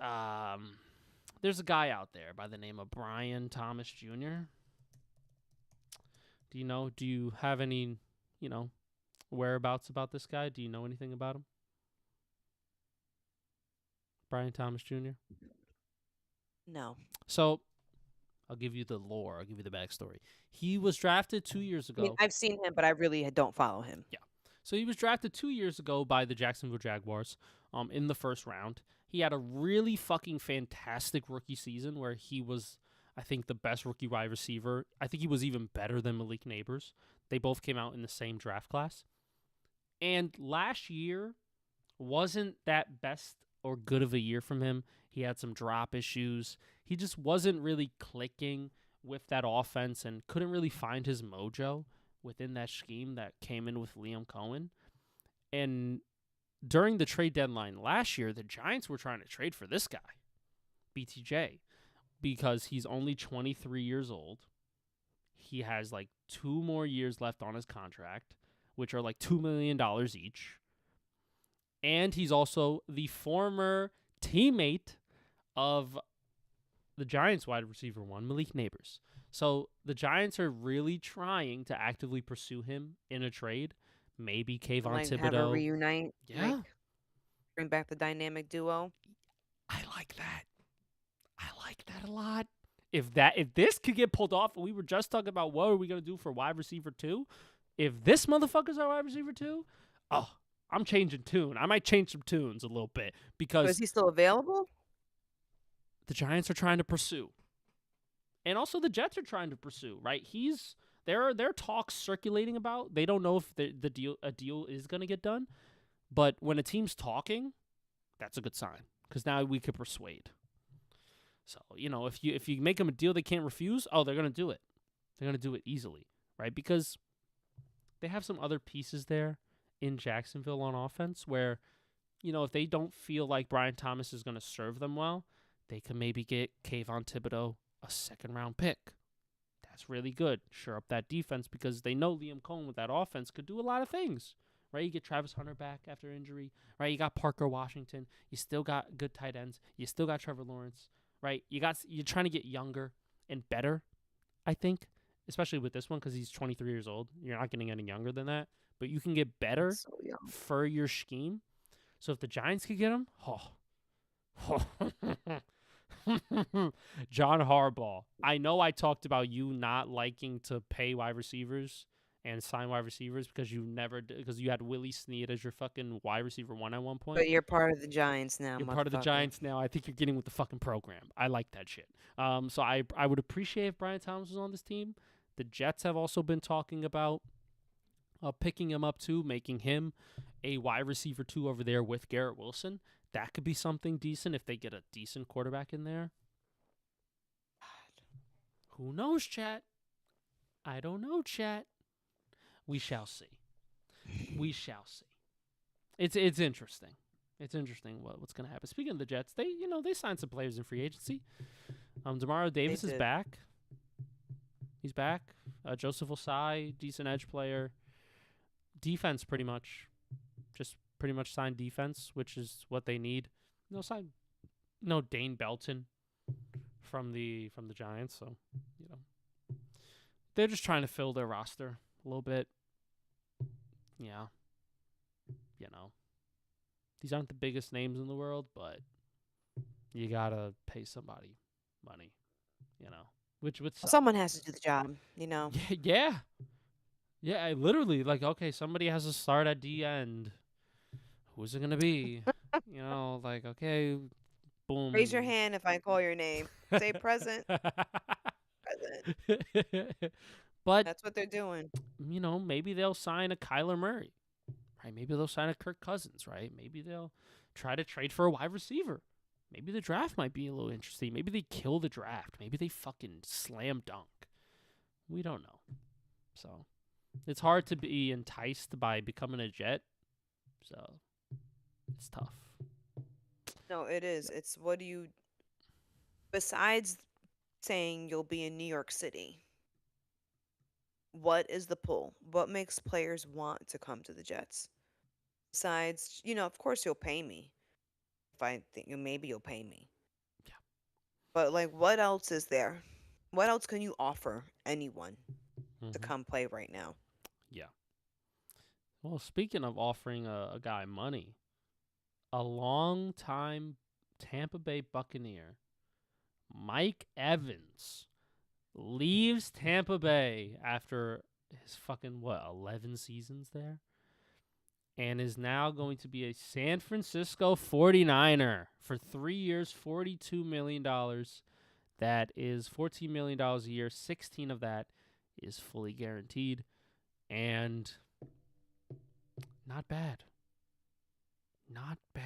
there's a guy out there by the name of Brian Thomas Jr. Do you have any, whereabouts about this guy? Do you know anything about him? Brian Thomas Jr.?
No.
So, I'll give you the lore. I'll give you the backstory. He was drafted 2 years ago.
I mean, I've seen him, but I really don't follow him.
Yeah. So he was drafted 2 years ago by the Jacksonville Jaguars in the first round. He had a really fucking fantastic rookie season where he was, I think, the best rookie wide receiver. I think he was even better than Malik Neighbors. They both came out in the same draft class. And last year wasn't that best or good of a year from him. He had some drop issues. He just wasn't really clicking with that offense and couldn't really find his mojo within that scheme that came in with Liam Cohen. And during the trade deadline last year, the Giants were trying to trade for this guy, BTJ, because he's only 23 years old. He has like 2 more years left on his contract, which are like $2 million each. And he's also the former teammate of the Giants wide receiver one, Malik Neighbors. So the Giants are really trying to actively pursue him in a trade. Maybe Kayvon Thibodeau.
Have a reunite.
Yeah.
Bring back the dynamic duo.
I like that. I like that a lot. If this could get pulled off, and we were just talking about what are we going to do for wide receiver 2, if this motherfucker's our wide receiver 2, I'm changing tune. I might change some tunes a little bit because...
Is he still available?
The Giants are trying to pursue. And also the Jets are trying to pursue, right? There are talks circulating about. They don't know if a deal is going to get done. But when a team's talking, that's a good sign because now we could persuade. So, if you make them a deal they can't refuse, they're going to do it. They're going to do it easily, right? Because they have some other pieces there in Jacksonville on offense where, if they don't feel like Brian Thomas is going to serve them well, they could maybe get Kayvon Thibodeau a 2nd-round pick. That's really good. Shore up that defense because they know Liam Cohen with that offense could do a lot of things, right? You get Travis Hunter back after injury, right? You got Parker Washington. You still got good tight ends. You still got Trevor Lawrence, right? You're trying to get younger and better, I think, especially with this one because he's 23 years old. You're not getting any younger than that, but you can get better for your scheme. So if the Giants could get him, John Harbaugh. I know I talked about you not liking to pay wide receivers and sign wide receivers because because you had Willie Snead as your fucking wide receiver one at one point.
But you're part of the Giants now,
You're part of the
motherfucker.
Giants now. I think you're getting with the fucking program. I like that shit. So I would appreciate if Brian Thomas was on this team. The Jets have also been talking about picking him up too, making him a wide receiver two over there with Garrett Wilson. That could be something decent if they get a decent quarterback in there. Who knows, chat? I don't know, chat. We shall see. We shall see. It's interesting. It's interesting what's gonna happen. Speaking of the Jets, they signed some players in free agency. Demario
They
Davis is
did.
back. He's back. Joseph Osai, decent edge player. Defense, pretty much, just pretty much signed defense, which is what they need. Sign no Dane Belton from the Giants. So they're just trying to fill their roster a little bit. Yeah, these aren't the biggest names in the world, but you gotta pay somebody money. Which would suck.
Someone has to do the job, you know.
Yeah. Yeah, I literally okay, somebody has to start at D end. Who's it gonna be? Okay,
Raise your
boom.
hand if I call your name. Say present, present.
But
That's what they're doing.
maybe they'll sign a Kyler Murray, right? Maybe they'll sign a Kirk Cousins, right? Maybe they'll try to trade for a wide receiver. Maybe the draft might be a little interesting. Maybe they kill the draft. Maybe they fucking slam dunk. We don't know. So it's hard to be enticed by becoming a Jet. So it's tough.
No, it is. It's what do you, besides saying you'll be in New York City, what is the pull? What makes players want to come to the Jets? Besides, of course you'll pay me. If I think maybe you'll pay me.
Yeah.
But like, what else is there? What else can you offer anyone to
Mm-hmm.
come play right now?
Yeah. Well, speaking of offering a guy money, a long-time Tampa Bay Buccaneer, Mike Evans, leaves Tampa Bay after his fucking 11 seasons there, and is now going to be a San Francisco 49er for 3 years, $42 million. That is $14 million a year. 16 of that is fully guaranteed, and not bad. Not bad.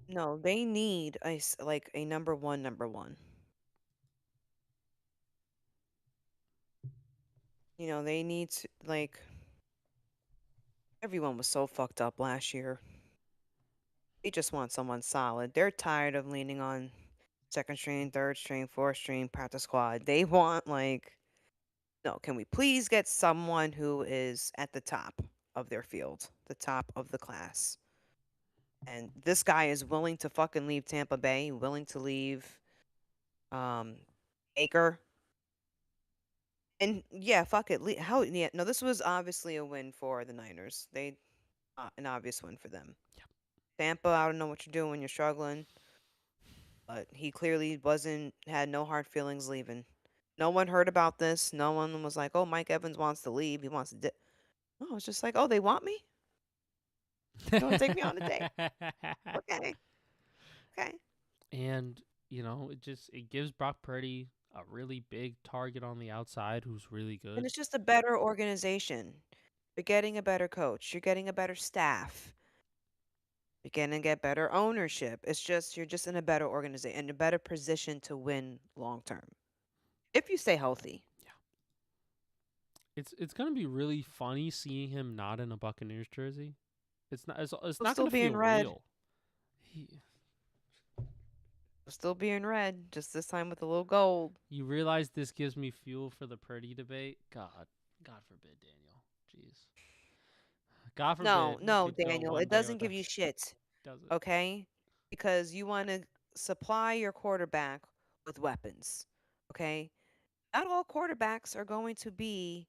No, they need like a number one, number one. They need to, like, everyone was so fucked up last year. They just want someone solid. They're tired of leaning on second string, third string, fourth string, practice squad. They want, like, no, can we please get someone who is at the top of their field, the top of the class? And this guy is willing to fucking leave Tampa Bay, willing to leave um Baker. And yeah, fuck it. How yeah, no, this was obviously a win for the Niners. They an obvious win for them.
Yep.
Tampa, I don't know what you're doing, you're struggling, but he clearly had no hard feelings leaving. No one heard about this. No one was like, "Oh, Mike Evans wants to leave. He wants to." No, it's just like, "Oh, they want me. You want to take me on a date? Okay, okay."
And it gives Brock Purdy a really big target on the outside who's really
And
good.
it's just a better organization. You're getting a better coach. You're getting a better staff. You're gonna get better ownership. It's just you're just in a better organization, in a better position to win long term if you stay healthy.
Yeah. It's gonna be really funny seeing him not in a Buccaneers jersey. It's
He'll
not
still
gonna
be in
feel
red.
real. He,
He'll still be in red, just this time with a little gold.
you realize this gives me fuel for the Purdy debate? God forbid, Daniel. Jeez. God
No,
forbid we
no,
could go
Daniel,
one
it
day
doesn't
with
give
us.
you shit,
Does it?
okay? Because you want to supply your quarterback with weapons, okay? Not all quarterbacks are going to be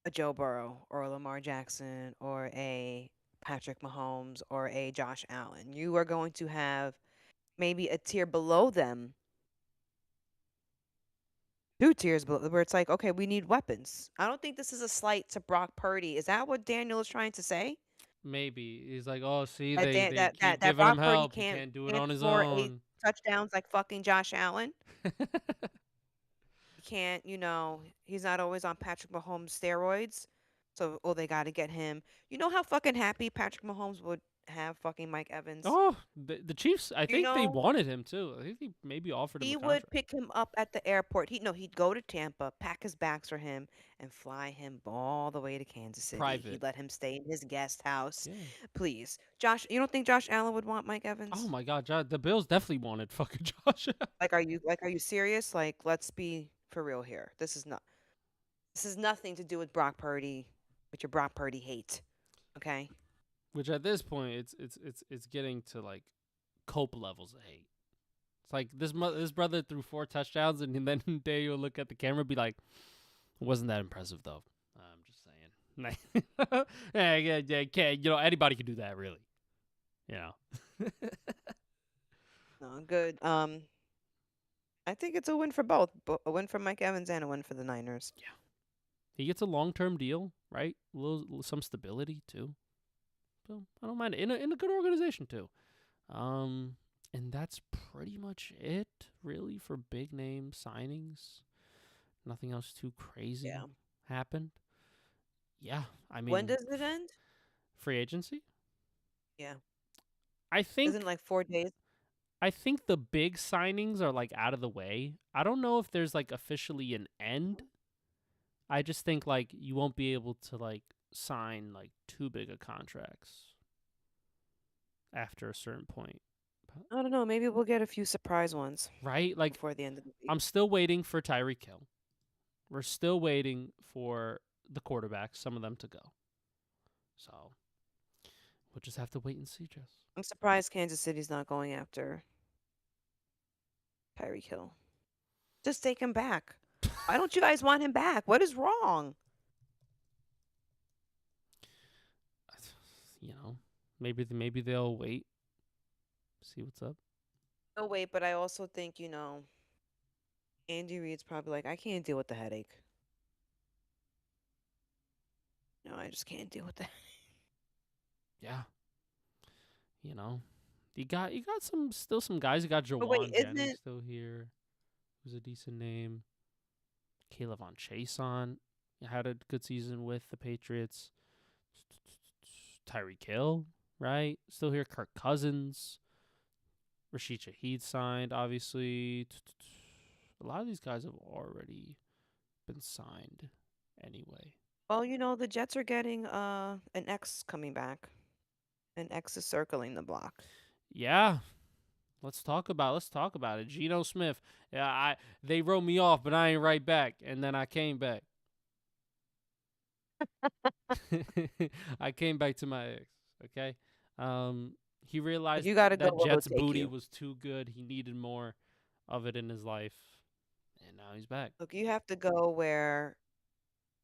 a Joe Burrow or a Lamar Jackson or a Patrick Mahomes or a Josh Allen. You are going to have maybe a tier below them, 2 tiers below, where it's like, okay, we need weapons. I don't think this is a slight to Brock Purdy. Is that what Daniel is trying to say?
Maybe he's like, oh, see,
That
they keep
that
giving him
Brock Purdy
help. He can't do it
can't
on his
score 8
own.
touchdowns like fucking Josh Allen. He can't, he's not always on Patrick Mahomes steroids. So, oh, they got to get him. You know how fucking happy Patrick Mahomes would have fucking Mike Evans?
Oh, the Chiefs. I
You
think they
know,
wanted him too. I think they maybe offered him a
he would
contract,
pick him up at the airport. He'd go to Tampa, pack his bags for him, and fly him all the way to Kansas City.
private.
He'd let him stay in his guest house.
Yeah.
Please. Josh, you don't think Josh Allen would want Mike
Oh
Evans?
my God, the Bills definitely wanted fucking Josh.
Are you serious? Like, let's be for real here. This is nothing to do with Brock Purdy, with your Brock Purdy hate. Okay?
Which at this point, it's getting to like Cope levels of hate. It's like this brother threw 4 touchdowns, and then Daniel will look at the camera and be like, "It wasn't that impressive though." I'm just saying. Yeah, can't. Anybody can do that, really. You know.
No, good. I think it's a win for both. A win for Mike Evans and a win for the Niners.
Yeah. He gets a long-term deal, right? Some stability too. So I don't mind it in a good organization too. Um, and that's pretty much it, really, for big name signings. Nothing else too crazy
Yeah.
happened. Yeah, I
When
mean,
does it end?
free agency.
Yeah.
I
Isn't
think
like 4 days?
I think the big signings are like out of the way. I don't know if there's like officially an end. I just think like you won't be able to like sign like too big of contracts after a certain point.
I don't know. Maybe we'll get a few surprise ones
Right? Like
before the end of the week.
I'm still waiting for Tyreek Hill. We're still waiting for the quarterbacks, some of them to go. So we'll just have to wait and see, Jess.
I'm surprised Kansas City's not going after Tyreek Hill. Just take him back. Why don't you guys want him back? What is wrong?
You know, maybe they'll wait, see what's up.
Oh, wait, but I also think, Andy Reid's probably like, I can't deal with the headache. No, I just can't deal with that.
Yeah, you know, you got some guys. You got
But wait,
Jawan
isn't
Jennings
it?
still here, who's a decent name. Caleb on Chason had a good season with the Patriots. Tyreek Hill, right? Still here. Kirk Cousins, Rashid Shaheed signed, obviously. A lot of these guys have already been signed anyway.
Well, the Jets are getting an X coming back. An X is circling the block.
Yeah, let's talk about it. Geno Smith. Yeah, they wrote me off, but I ain't right back, and then I came back. I came back to my ex. Okay. He realized
You got to go
that
where he'll
Jets
take
booty
you.
was too good. He needed more of it in his life, and now he's back.
Look, you have to go where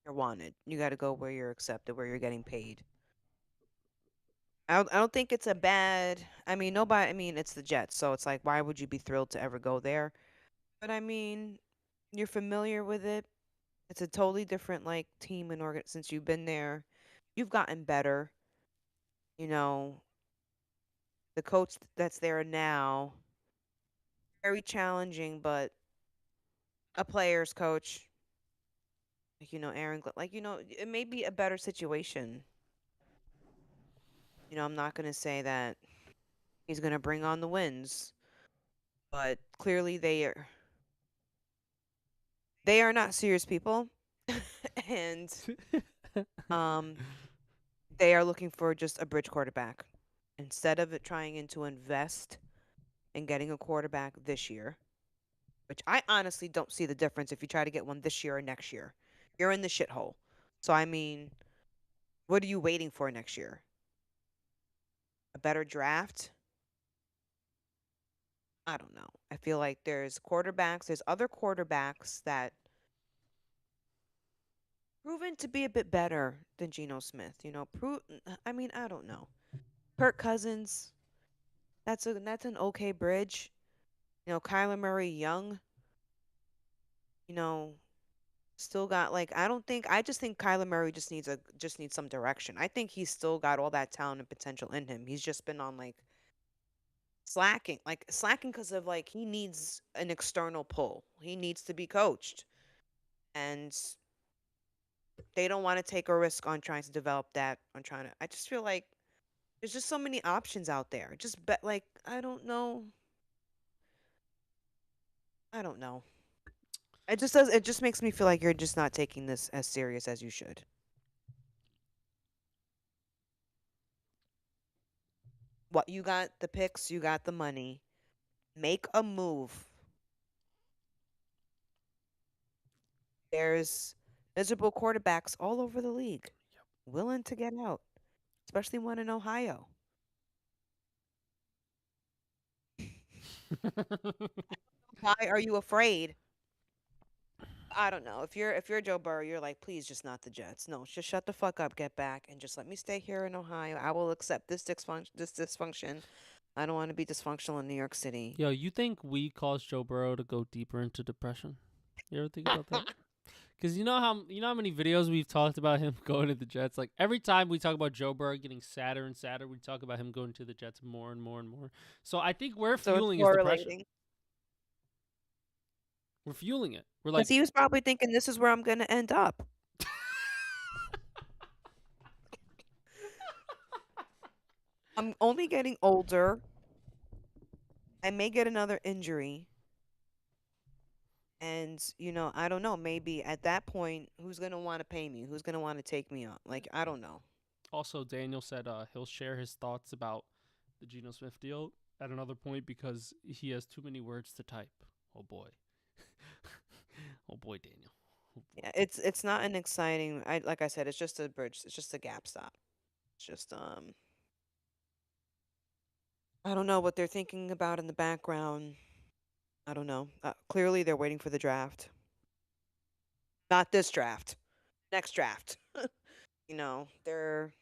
you're wanted. You got to go where you're accepted, where you're getting paid. I don't think it's a bad. I mean, nobody. I mean, it's the Jets, so it's like, why would you be thrilled to ever go there? But I mean, you're familiar with it. It's a totally different like team and organ. Since you've been there, you've gotten better. You know, the coach that's there now, very challenging, but a player's coach. Like, Aaron, like, it may be a better situation. I'm not going to say that he's going to bring on the wins, but clearly they are not serious people. And um they are looking for just a bridge quarterback instead of it trying to invest in getting a quarterback this year, which I honestly don't see the difference if you try to get one this year or next year. You're in the shithole. So I mean, what are you waiting for next year? A better draft? I don't know. I feel like there's other quarterbacks that proven to be a bit better than Geno Smith. I mean, I don't know. Kirk Cousins, that's an okay bridge. You know, Kyler Murray young, you know, still got like I just think Kyler Murray just needs some direction. I think he's still got all that talent and potential in him. He's just been on like slacking because of like he needs an external pull. He needs to be coached. And they don't want to take a risk on trying to develop that, on trying to I just feel like there's just so many options out there. Just bet like I don't know. I don't know. It just makes me feel like you're just not taking this as serious as you should. What you got the picks, you got the money. Make a move. There's miserable quarterbacks all over the league willing to get out, especially one in Ohio. Why are you afraid? I don't know. If you're Joe Burrow, you're like, please just not the Jets. No, just shut the fuck up, get back, and just let me stay here in Ohio. I will accept this dysfunction. I don't want to be dysfunctional in New York City.
Yo, you think we caused Joe Burrow to go deeper into depression? You ever think about that? Because you know how many videos we've talked about him going to the Jets. Like every time we talk about Joe Burrow getting sadder and sadder, we talk about him going to the Jets more and more and more. So I think we're
So it's
fueling his depression.
correlating.
We're fueling it. We're
Because
like,
he was probably thinking this is where I'm going to end up. I'm only getting older. I may get another injury. And, I don't know. Maybe at that point, who's going to want to pay me? Who's going to want to take me on? Like, I don't know.
also Daniel said he'll share his thoughts about the Geno Smith deal at another point because he has too many words to type. Oh boy. Oh boy, Daniel. Oh boy.
Yeah, it's not an exciting. I like I said, it's just a bridge. It's just a gap stop. It's just I don't know what they're thinking about in the background. I don't know. Clearly, they're waiting for the draft. Not this draft. Next draft. They're.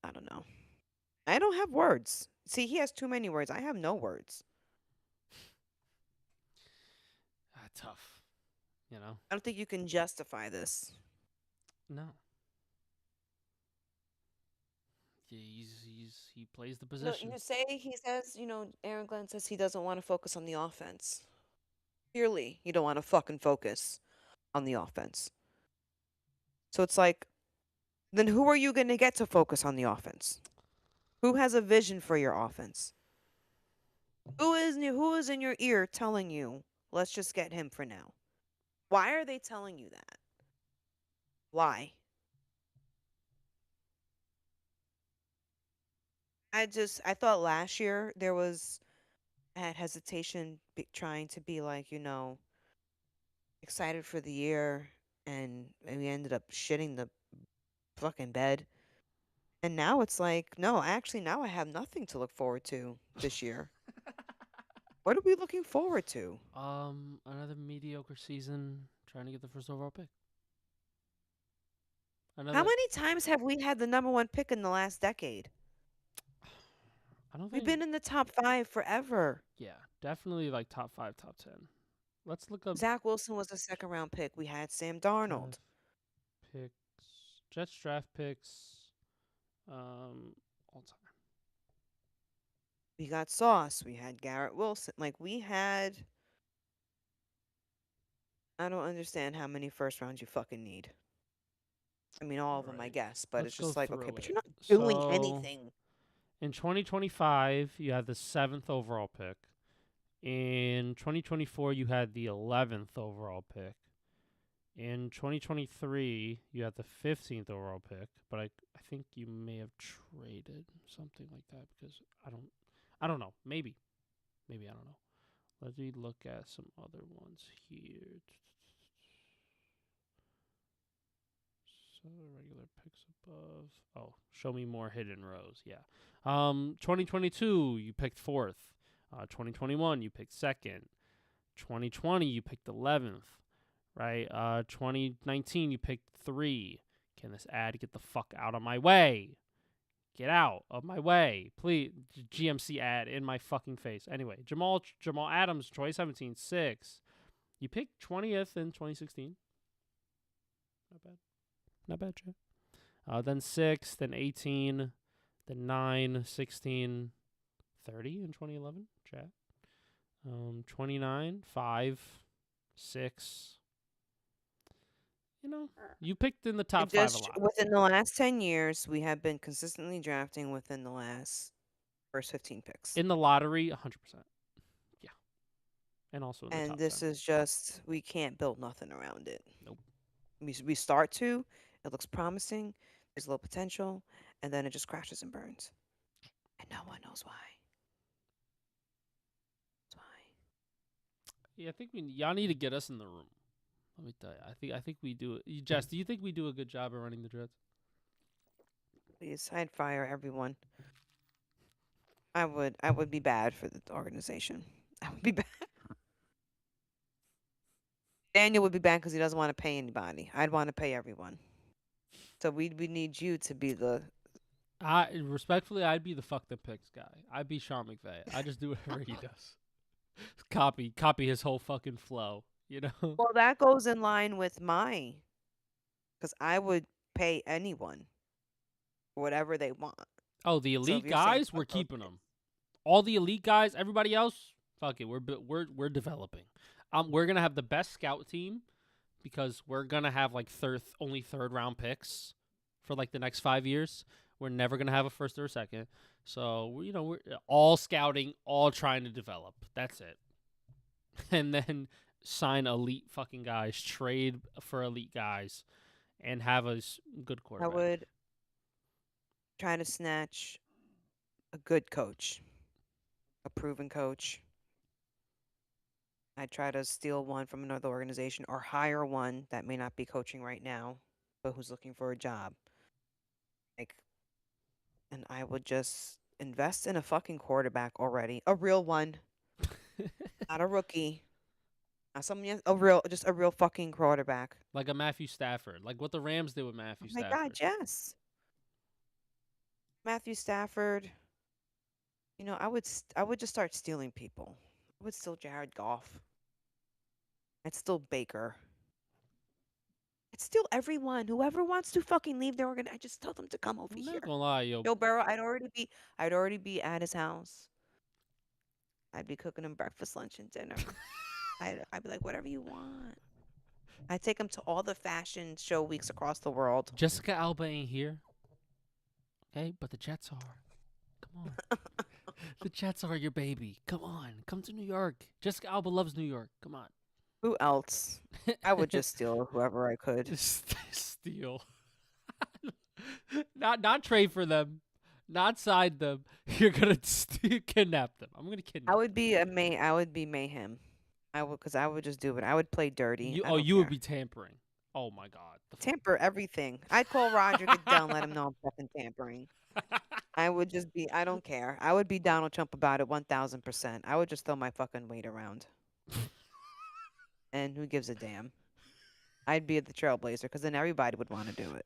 I don't know. I don't have words. See, he has too many words. I have no words.
Tough. You know?
I don't think you can justify this.
No. He plays the
No,
position.
he says, Aaron Glenn says he doesn't want to focus on the offense. Clearly, you don't want to fucking focus on the offense. So it's like, then who are you going to get to focus on the offense? Who has a vision for your offense? Who is in your ear telling you, let's just get him for now? Why are they telling you that? Why? I thought last year I had hesitation trying to be like, excited for the year, and we ended up shitting the fucking bed. And now it's like, no, actually, now I have nothing to look forward to this year. What are we looking forward to?
Another mediocre season trying to get the first overall pick.
How
Another.
many times have we had the number one pick in the last decade?
I don't
We've
think.
been in the top five forever.
Yeah, definitely like top 5, top 10. Let's look up
Zach Wilson was a second round pick. We had Sam
draft
Darnold.
picks, Jets draft picks, all time.
We got Sauce. We had Garrett Wilson. Like, we had. I don't understand how many first rounds you fucking need. I mean, all of them, I
Right.
guess. But
Let's
it's
go
just like, okay,
through
but
it.
you're not doing
So
anything.
in 2025, you had the 7th overall pick. In 2024, you had the 11th overall pick. In 2023, you had the 15th overall pick, but I think you may have traded something like that because I don't know. Maybe I don't know. Let me look at some other ones here. So regular picks above. Oh, show me more hidden rows. Yeah. 2022 you picked 4th. 2021 you picked 2nd. 2020 you picked 11th. Right. 2019 you picked 3. Can this ad get the fuck out of my way? Get out of my way, please. GMC ad in my fucking face. Anyway, Jamal Adams, 2017, 6. You picked 20th in 2016. Not bad. Not bad, Jay. Then 6, then 18, then 9, 16, 30 in 2011, chat. 29, 5, 6. You know, you picked in the top 5 a
Just
lot.
within the last 10 years, we have been consistently drafting within the last first 15 picks.
In the lottery, 100%. Yeah. And also in the
And
top
this
10.
is just, we can't build nothing around it.
Nope.
We start to, it looks promising, there's a little potential, and then it just crashes and burns. And no one knows why. That's why.
Yeah, I think y'all need to get us in the room. Let me tell you. I think we do it. Jess, do you think we do a good job of running the Jets?
Please, I'd fire everyone. I would be bad for the organization. I would be bad. Daniel would be bad because he doesn't want to pay anybody. I'd want to pay everyone. So we need you to be the.
I respectfully, I'd be the fuck the picks guy. I'd be Sean McVay. I just do whatever he does. Copy his whole fucking flow. You know.
Well, that goes in line with because I would pay anyone whatever they want.
Oh, the
So if
elite
you're saying
guys, we're
fuck those
keeping
guys,
them. All the elite guys, everybody else, fuck it. We're developing. We're gonna have the best scout team because we're gonna have like only third round picks for like the next 5 years. We're never gonna have a first or a second. So we're all scouting, all trying to develop. That's it. And then sign elite fucking guys, trade for elite guys, and have a good
I
quarterback.
would try to snatch a good coach, a proven coach. I'd try to steal one from another organization or hire one that may not be coaching right now, but who's looking for a job. Like, and I would just invest in a fucking quarterback already, a real one, not a rookie, not just a real fucking quarterback.
Like a Matthew Stafford, like what the Rams did with
Oh
Matthew
my God,
Stafford.
yes, Matthew Stafford. I would just start stealing people. I would steal Jared Goff. I'd steal Baker. I'd steal everyone. Whoever wants to fucking leave their organ, I just tell them to come over
I'm not
here.
gonna lie, yo.
Joe Burrow, I'd already be at his house. I'd be cooking him breakfast, lunch, and dinner. I'd be like, whatever you want. I'd take him to all the fashion show weeks across the world.
Jessica Alba ain't here. Okay, but the Jets are. Come on. The Jets are your baby. Come on. Come to New York. Jessica Alba loves New York. Come on.
Who else? I would just steal whoever I could.
Just steal. Not trade for them. Not side them. You're gonna kidnap them. I'm gonna kidnap.
I would be mayhem. Because I would just do it. I would play dirty.
You.
I
Oh,
don't
you would
care.
be tampering. Oh my God.
Tamper everything. I'd call Roger Goodell and let him know I'm fucking tampering. I would just be. I don't care. I would be Donald Trump about it 1000%. I would just throw my fucking weight around. And who gives a damn? I'd be the trailblazer because then everybody would want to do it.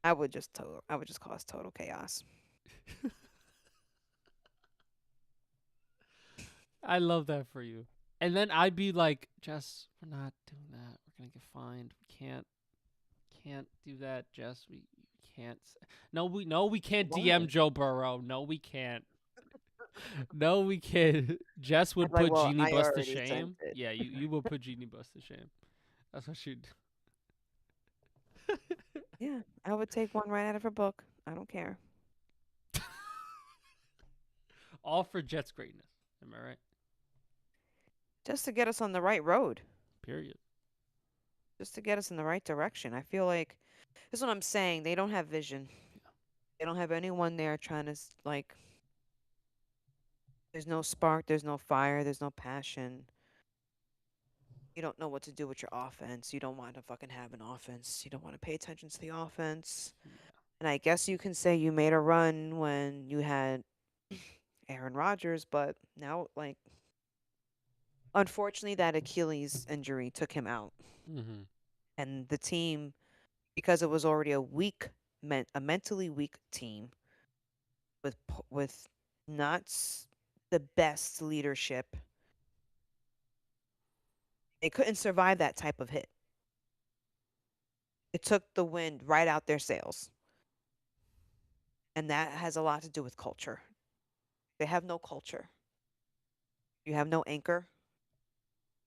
I would just cause total chaos.
I love that for you. And then I'd be like, Jess, we're not doing that. We're gonna get fined. We can't do that, Jess. We can't. No, we can't DM
Why?
Joe Burrow. No, we can't. No, we can't. Jess would
I'd be like,
put
well,
Genie
I
Bus to
already sent
shame.
it.
Yeah, you would put Genie Bus to shame. That's what she'd.
Yeah, I would take one right out of her book. I don't care.
All for Jets greatness. Am I right?
Just to get us on the right road.
Period.
Just to get us in the right direction. I feel like this is what I'm saying. They don't have vision. They don't have anyone there trying to like. There's no spark. There's no fire. There's no passion. You don't know what to do with your offense. You don't want to fucking have an offense. You don't want to pay attention to the offense.
Yeah.
And I guess you can say you made a run when you had Aaron Rodgers, but now, like, unfortunately, that Achilles injury took him out.
Mm-hmm.
And the team, because it was already a weak a mentally weak team with not the best leadership. They couldn't survive that type of hit. It took the wind right out their sails. And that has a lot to do with culture. They have no culture. You have no anchor.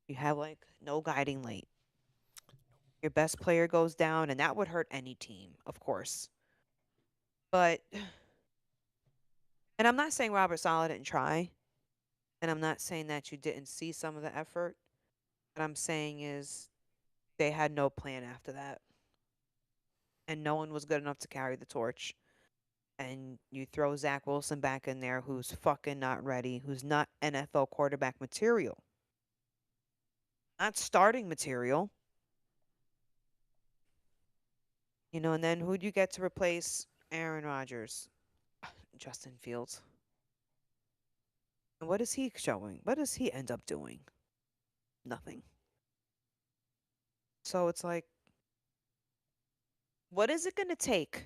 You have like no guiding light. Your best player goes down, and that would hurt any team, of course. But, and I'm not saying Robert Sala didn't try, and I'm not saying that you didn't see some of the effort. What I'm saying is they had no plan after that, and no one was good enough to carry the torch. And you throw Zach Wilson back in there, who's fucking not ready, who's not NFL quarterback material, not starting material. And then who'd you get to replace Aaron Rodgers? Justin Fields. And what is he showing? What does he end up doing? Nothing. So it's like, what is it going to take?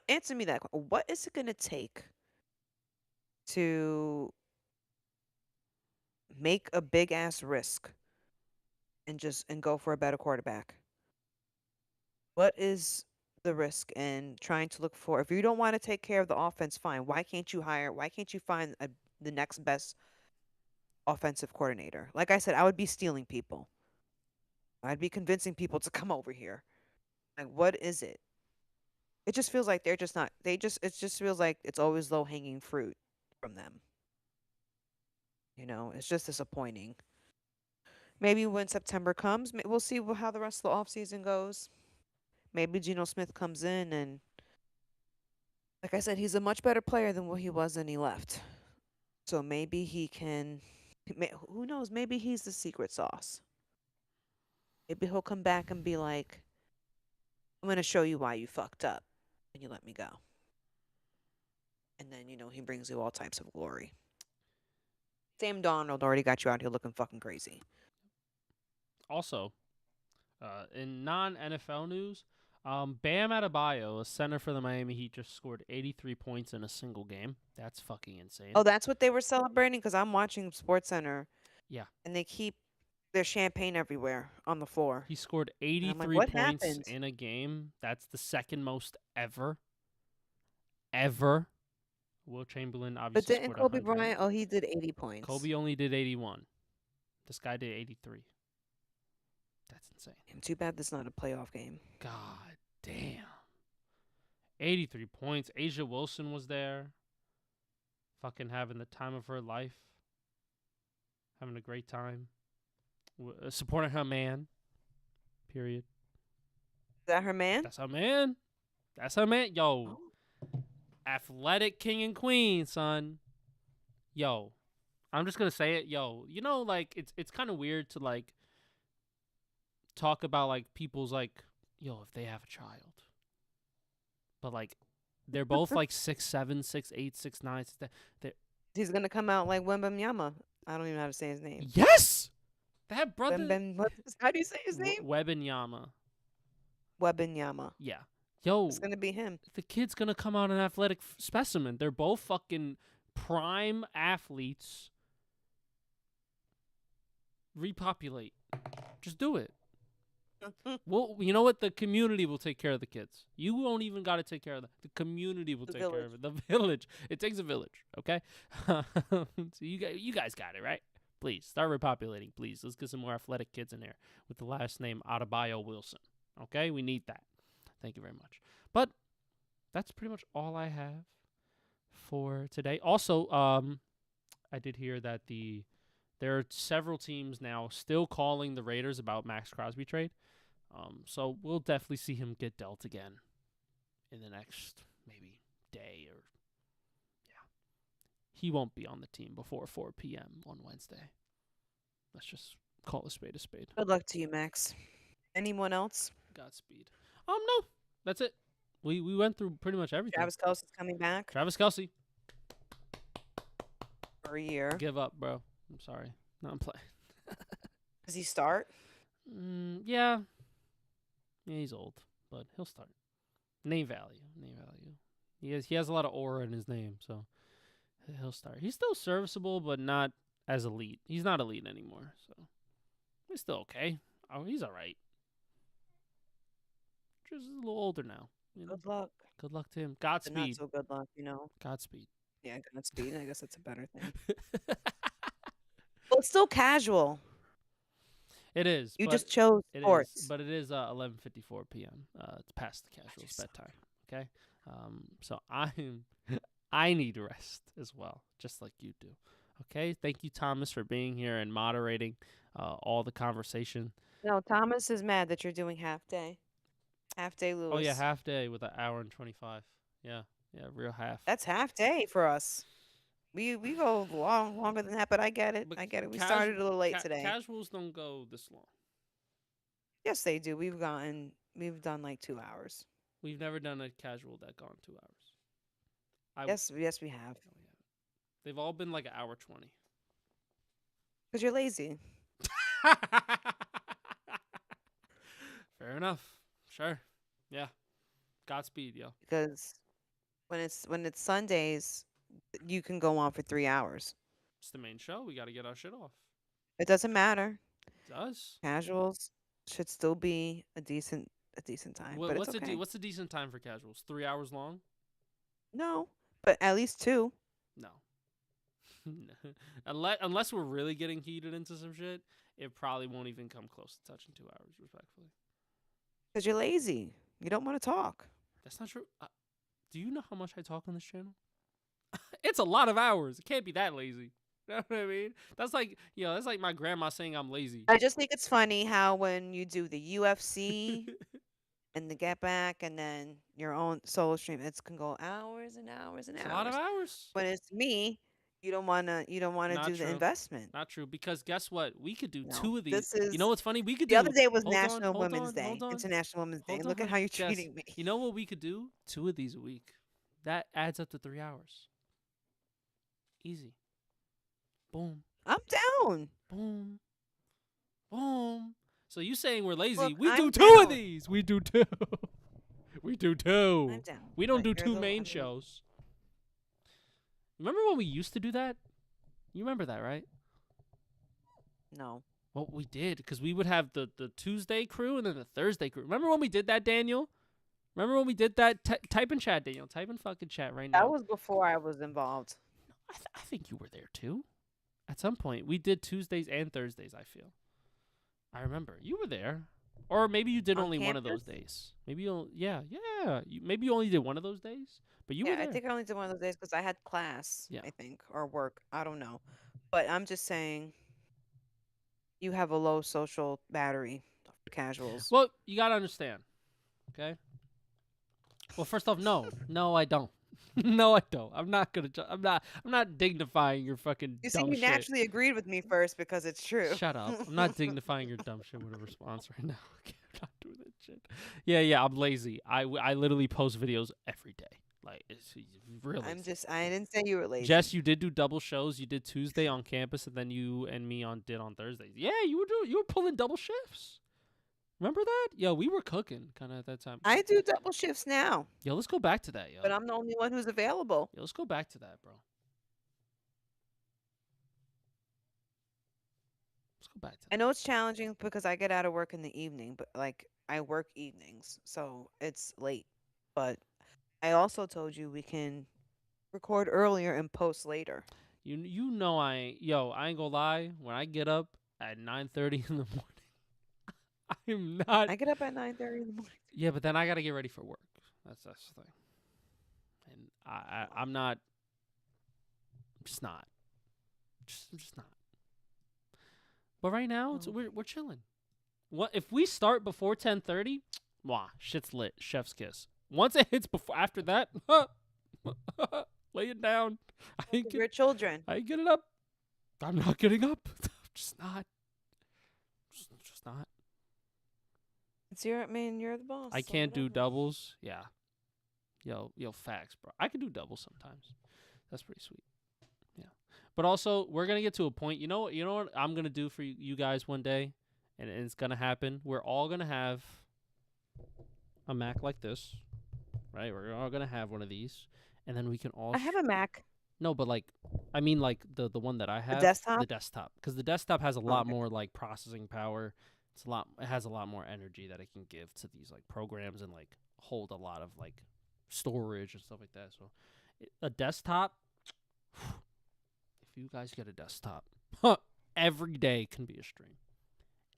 Answer me that. What is it going to take to make a big ass risk and go for a better quarterback? What is the risk in trying to look for? If you don't want to take care of the offense, fine. Why can't you find the next best offensive coordinator? Like I said, I would be stealing people. I'd be convincing people to come over here. Like, what is it? It just feels like they're just not. It just feels like it's always low hanging fruit from them. It's just disappointing. Maybe when September comes, we'll see how the rest of the offseason goes. Maybe Geno Smith comes in and, like I said, he's a much better player than what he was when he left. So maybe he can. Who knows? Maybe he's the secret sauce. Maybe he'll come back and be like, I'm going to show you why you fucked up and you let me go. And then, he brings you all types of glory. Sam Darnold already got you out here looking fucking crazy.
Also, in non-NFL news, Bam Adebayo, a center for the Miami Heat, just scored 83 points in a single game. That's fucking insane.
Oh, that's what they were celebrating? Because I'm watching SportsCenter.
Yeah.
And they keep their champagne everywhere on the floor.
He scored 83 points in a game. That's the second most ever. Ever. Will Chamberlain obviously
scored 100. But didn't
Kobe
Bryant? Oh, he did 80 points.
Kobe only did 81. This guy did 83. That's insane.
Too bad this is not a playoff game.
God damn. 83 points. Asia Wilson was there. Fucking having the time of her life. Having a great time. Supporting her man. Period.
Is that her man?
That's her man. That's her man. Yo. Oh. Athletic king and queen, son. Yo. I'm just going to say it. Yo. It's kind of weird to, talk about, people's, if they have a child. But, they're both, 6'7", 6'8", 6'9".
He's going to come out like Wembanyama. I don't even know how to say his name.
Yes! That brother...
How do you say his name?
Wembanyama.
Wembanyama.
Yeah. Yo.
It's going to be him.
The kid's going to come out an athletic specimen. They're both fucking prime athletes. Repopulate. Just do it. Well, you know what? The community will take care of the kids. You won't even got to take care of them. The community will take care of it. The village. It takes a village, okay? So you guys got it, right? Please, start repopulating, please. Let's get some more athletic kids in here with the last name Adebayo Wilson, okay? We need that. Thank you very much. But that's pretty much all I have for today. Also, I did hear that there are several teams now still calling the Raiders about Maxx Crosby trade. So we'll definitely see him get dealt again in the next maybe day or he won't be on the team before 4 p.m. on Wednesday. Let's just call a spade a spade.
Good luck to you, Max. Anyone else?
Godspeed. No. That's it. We went through pretty much everything.
Travis Kelce's coming back.
Travis Kelce.
For a year.
Give up, bro. I'm sorry. No, I'm playing.
Does he start?
Yeah. Yeah, he's old, but he'll start. Name value. Name value. He has a lot of aura in his name, so he'll start. He's still serviceable, but not as elite. He's not elite anymore, so he's still okay. Oh, he's all right. Just a little older now.
Good luck.
Good luck to him.
But not
Godspeed.
so good luck, you know.
Godspeed.
Yeah, Godspeed. I guess that's a better thing. Well, it's still casual.
It is.
You
but
just chose
it is,
sports.
but it is 11:54 p.m. It's past the casuals
so
bedtime. Okay. So I need rest as well, just like you do. Okay. Thank you, Thomas, for being here and moderating all the conversation.
No, Thomas is mad that you're doing half day. Half day, Lewis.
Oh yeah, half day with an hour and 25. Yeah, real half.
That's half day for us. We go longer than that, but I get it.
But
I get it. We started a little late today.
Casuals don't go this long.
Yes, they do. We've done like 2 hours.
We've never done a casual that gone 2 hours.
Yes, we have.
No, we haven't. They've all been like an hour 20.
Because you're lazy.
Fair enough. Sure. Yeah. Godspeed, yo.
Because when it's Sundays, you can go on for 3 hours.
It's the main show. We got to get our shit off.
It doesn't matter.
It does.
Casuals should still be a decent time. But
What's
it's okay.
what's the decent time for casuals? 3 hours long?
No, but at least 2.
No. unless we're really getting heated into some shit, it probably won't even come close to touching 2 hours, respectfully.
Because you're lazy. You don't want to talk.
That's not true. Do you know how much I talk on this channel? It's a lot of hours. It can't be that lazy. You know what I mean? That's like, that's like my grandma saying I'm lazy.
I just think it's funny how when you do the UFC and the Get Back and then your own solo stream, it can go hours and hours and
It's
hours.
a lot of hours.
When it's me, you don't wanna
Not
do the
true.
investment.
Not true, because guess what? We could do
No,
2 of these.
this is
You know what's funny? We could
the
do.
other day was
hold on,
National
hold
Women's
on,
Day,
hold on.
International Women's Day.
Hold
Look at
on,
how you're
Jess,
treating me.
You know what we could do? 2 of these a week. That adds up to 3 hours. Easy. Boom.
I'm down.
Boom. Boom. So you saying we're lazy?
Look,
We do
I'm
2 of
down.
these. We do 2. We do 2.
I'm down.
We don't
But
do
you're
2
the-
main
I'm-
shows. Remember when we used to do that? You remember that, right?
No.
Well, we did, because we would have the Tuesday crew and then the Thursday crew. Remember when we did that, Daniel? Remember when we did that? Type in chat, Daniel. Type in fucking chat right now.
That was before I was involved.
I think you were there too. At some point, we did Tuesdays and Thursdays. I feel. I remember you were there, or maybe you did
On
only one of those
campus?
days. Maybe maybe you only did one of those days, but you were
Yeah,
there.
I think I only did one of those days because I had class,
Yeah.
I think, or work. I don't know. But I'm just saying you have a low social battery for casuals.
Well, you gotta understand, okay? Well, first off, no, I don't. No, I don't. I'm not gonna. I'm not dignifying your fucking
You see,
dumb
you
shit.
naturally agreed with me first because it's true.
Shut up. I'm not dignifying your dumb shit with a response right now. Okay, I'm not doing that shit. Yeah, I'm lazy. I literally post videos every day. Like, it's really.
I didn't say you were lazy.
Jess, you did do double shows. You did Tuesday on campus, and then you and me did on Thursdays. Yeah, you were pulling double shifts. Remember that? Yo, we were cooking kind of at that time.
I do double shifts now,
Yo, let's go back to that, yo.
but I'm the only one who's available.
Yo, let's go back to that, bro. Let's go back to that.
I know it's challenging because I get out of work in the evening, but like I work evenings, so it's late. But I also told you we can record earlier and post later.
You know I ain't gonna lie. When I get up at 9:30 in the morning, I'm not.
I get up at 9:30 in the morning.
Yeah, but then I gotta get ready for work. That's the thing. And I'm not. I'm just not. I'm just not. But right now, we're chilling. What if we start before 10:30? Mwah, shit's lit. Chef's kiss. Once it hits after that, lay it down.
We're children.
I ain't getting up. I'm not getting up. I'm just not. Just not.
It's you're the boss.
I
so
can't do
whatever.
doubles. Yeah. Yo, facts, bro. I can do doubles sometimes. That's pretty sweet. Yeah. But also, we're gonna get to a point. You know what I'm gonna do for you guys one day, and it's gonna happen. We're all gonna have a Mac like this, right? We're all gonna have one of these, and then we can all.
I have a Mac.
No, but like, I mean, like the one that I
The
have, the
desktop.
desktop, because the desktop has a
Oh,
lot
okay.
more like processing power. It has a lot more energy that it can give to these like programs and like hold a lot of like storage and stuff like that. So, a desktop. If you guys get a desktop, every day can be a stream.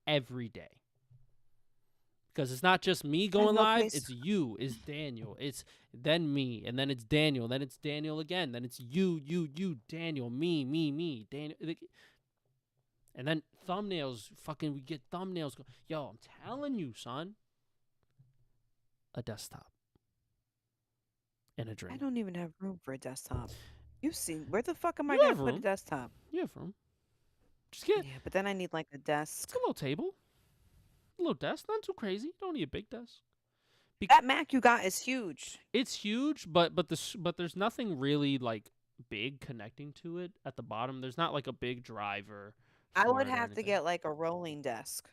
Every day. Because it's not just me
I have
going
no
live,
place.
it's you, it's Daniel, it's then me, and then it's Daniel, then it's Daniel again, then it's you, Daniel, me, Daniel. And then thumbnails, fucking, we get thumbnails. Yo, I'm telling you, son. A desktop and a
I
dream.
don't even have room for a desktop. You see, where the fuck am I
You
gonna
have
put a
room.
desktop?
You have room. Just get
Yeah, but then I need like a desk.
a little table, a little desk, not too crazy. Don't need a big desk.
That Mac you got is huge.
It's huge, but there's nothing really like big connecting to it at the bottom. There's not like a big driver
I
for
would
it or
have to
anything.
get like a rolling desk.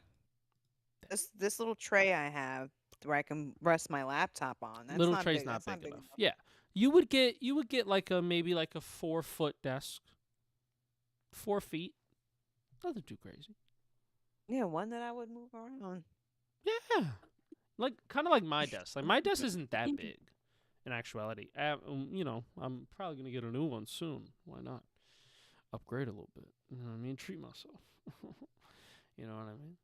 This little tray I have where I can rest my laptop on. That's
Little
not
tray's
big.
not
That's
big
not big
enough.
enough.
Yeah, you would get like a maybe like a 4-foot desk, 4 feet. Nothing too crazy.
Yeah, one that I would move around.
Yeah, like kind of like my desk. Like my desk isn't that big, in actuality. I'm probably gonna get a new one soon. Why not? Upgrade a little bit. You know what I mean? Treat myself. You know what I mean?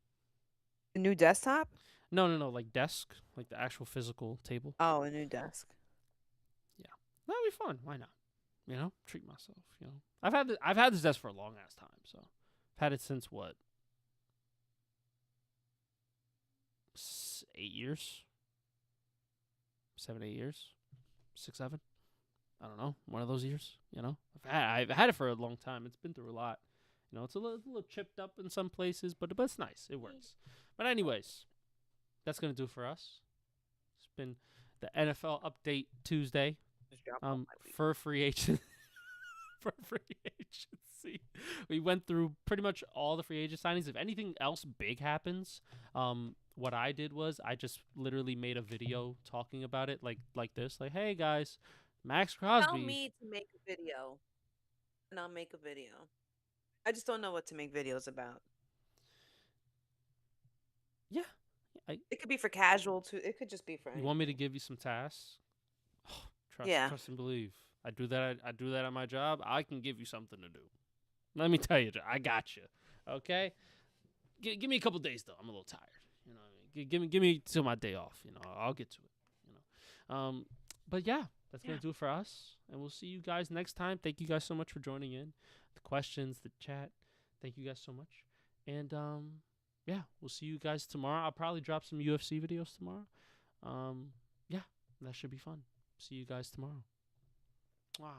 A new desktop?
No, like desk, like the actual physical table.
Oh, a new desk.
Yeah, that'd be fun. Why not? Treat myself. I've had this desk for a long ass time. So I've had it since what? 8 years, 7, 8 years, 6, 7. I don't know, one of those years. I've had it for a long time. It's been through a lot. It's a little chipped up in some places, but it's nice. It works. But anyways, that's gonna do for us. It's been the NFL update Tuesday.
Just drop off my week.
For free agent for free agency. We went through pretty much all the free agent signings. If anything else big happens, what I did was I just literally made a video talking about it like this. Like, hey guys, Maxx Crosby.
Tell me to make a video, and I'll make a video. I just don't know what to make videos about.
Yeah.
It could be for casual too. It could just be for.
You want me to give you some tasks? Trust and believe. I do that at my job. I can give you something to do. Let me tell you, I got you. Okay? Give me a couple days though. I'm a little tired. You know what I mean? Give me till my day off. I'll get to it. But yeah, that's gonna do it for us, and we'll see you guys next time. Thank you guys so much for joining in. The questions, the chat. Thank you guys so much. And yeah, we'll see you guys tomorrow. I'll probably drop some UFC videos tomorrow. Yeah, that should be fun. See you guys tomorrow. Wow.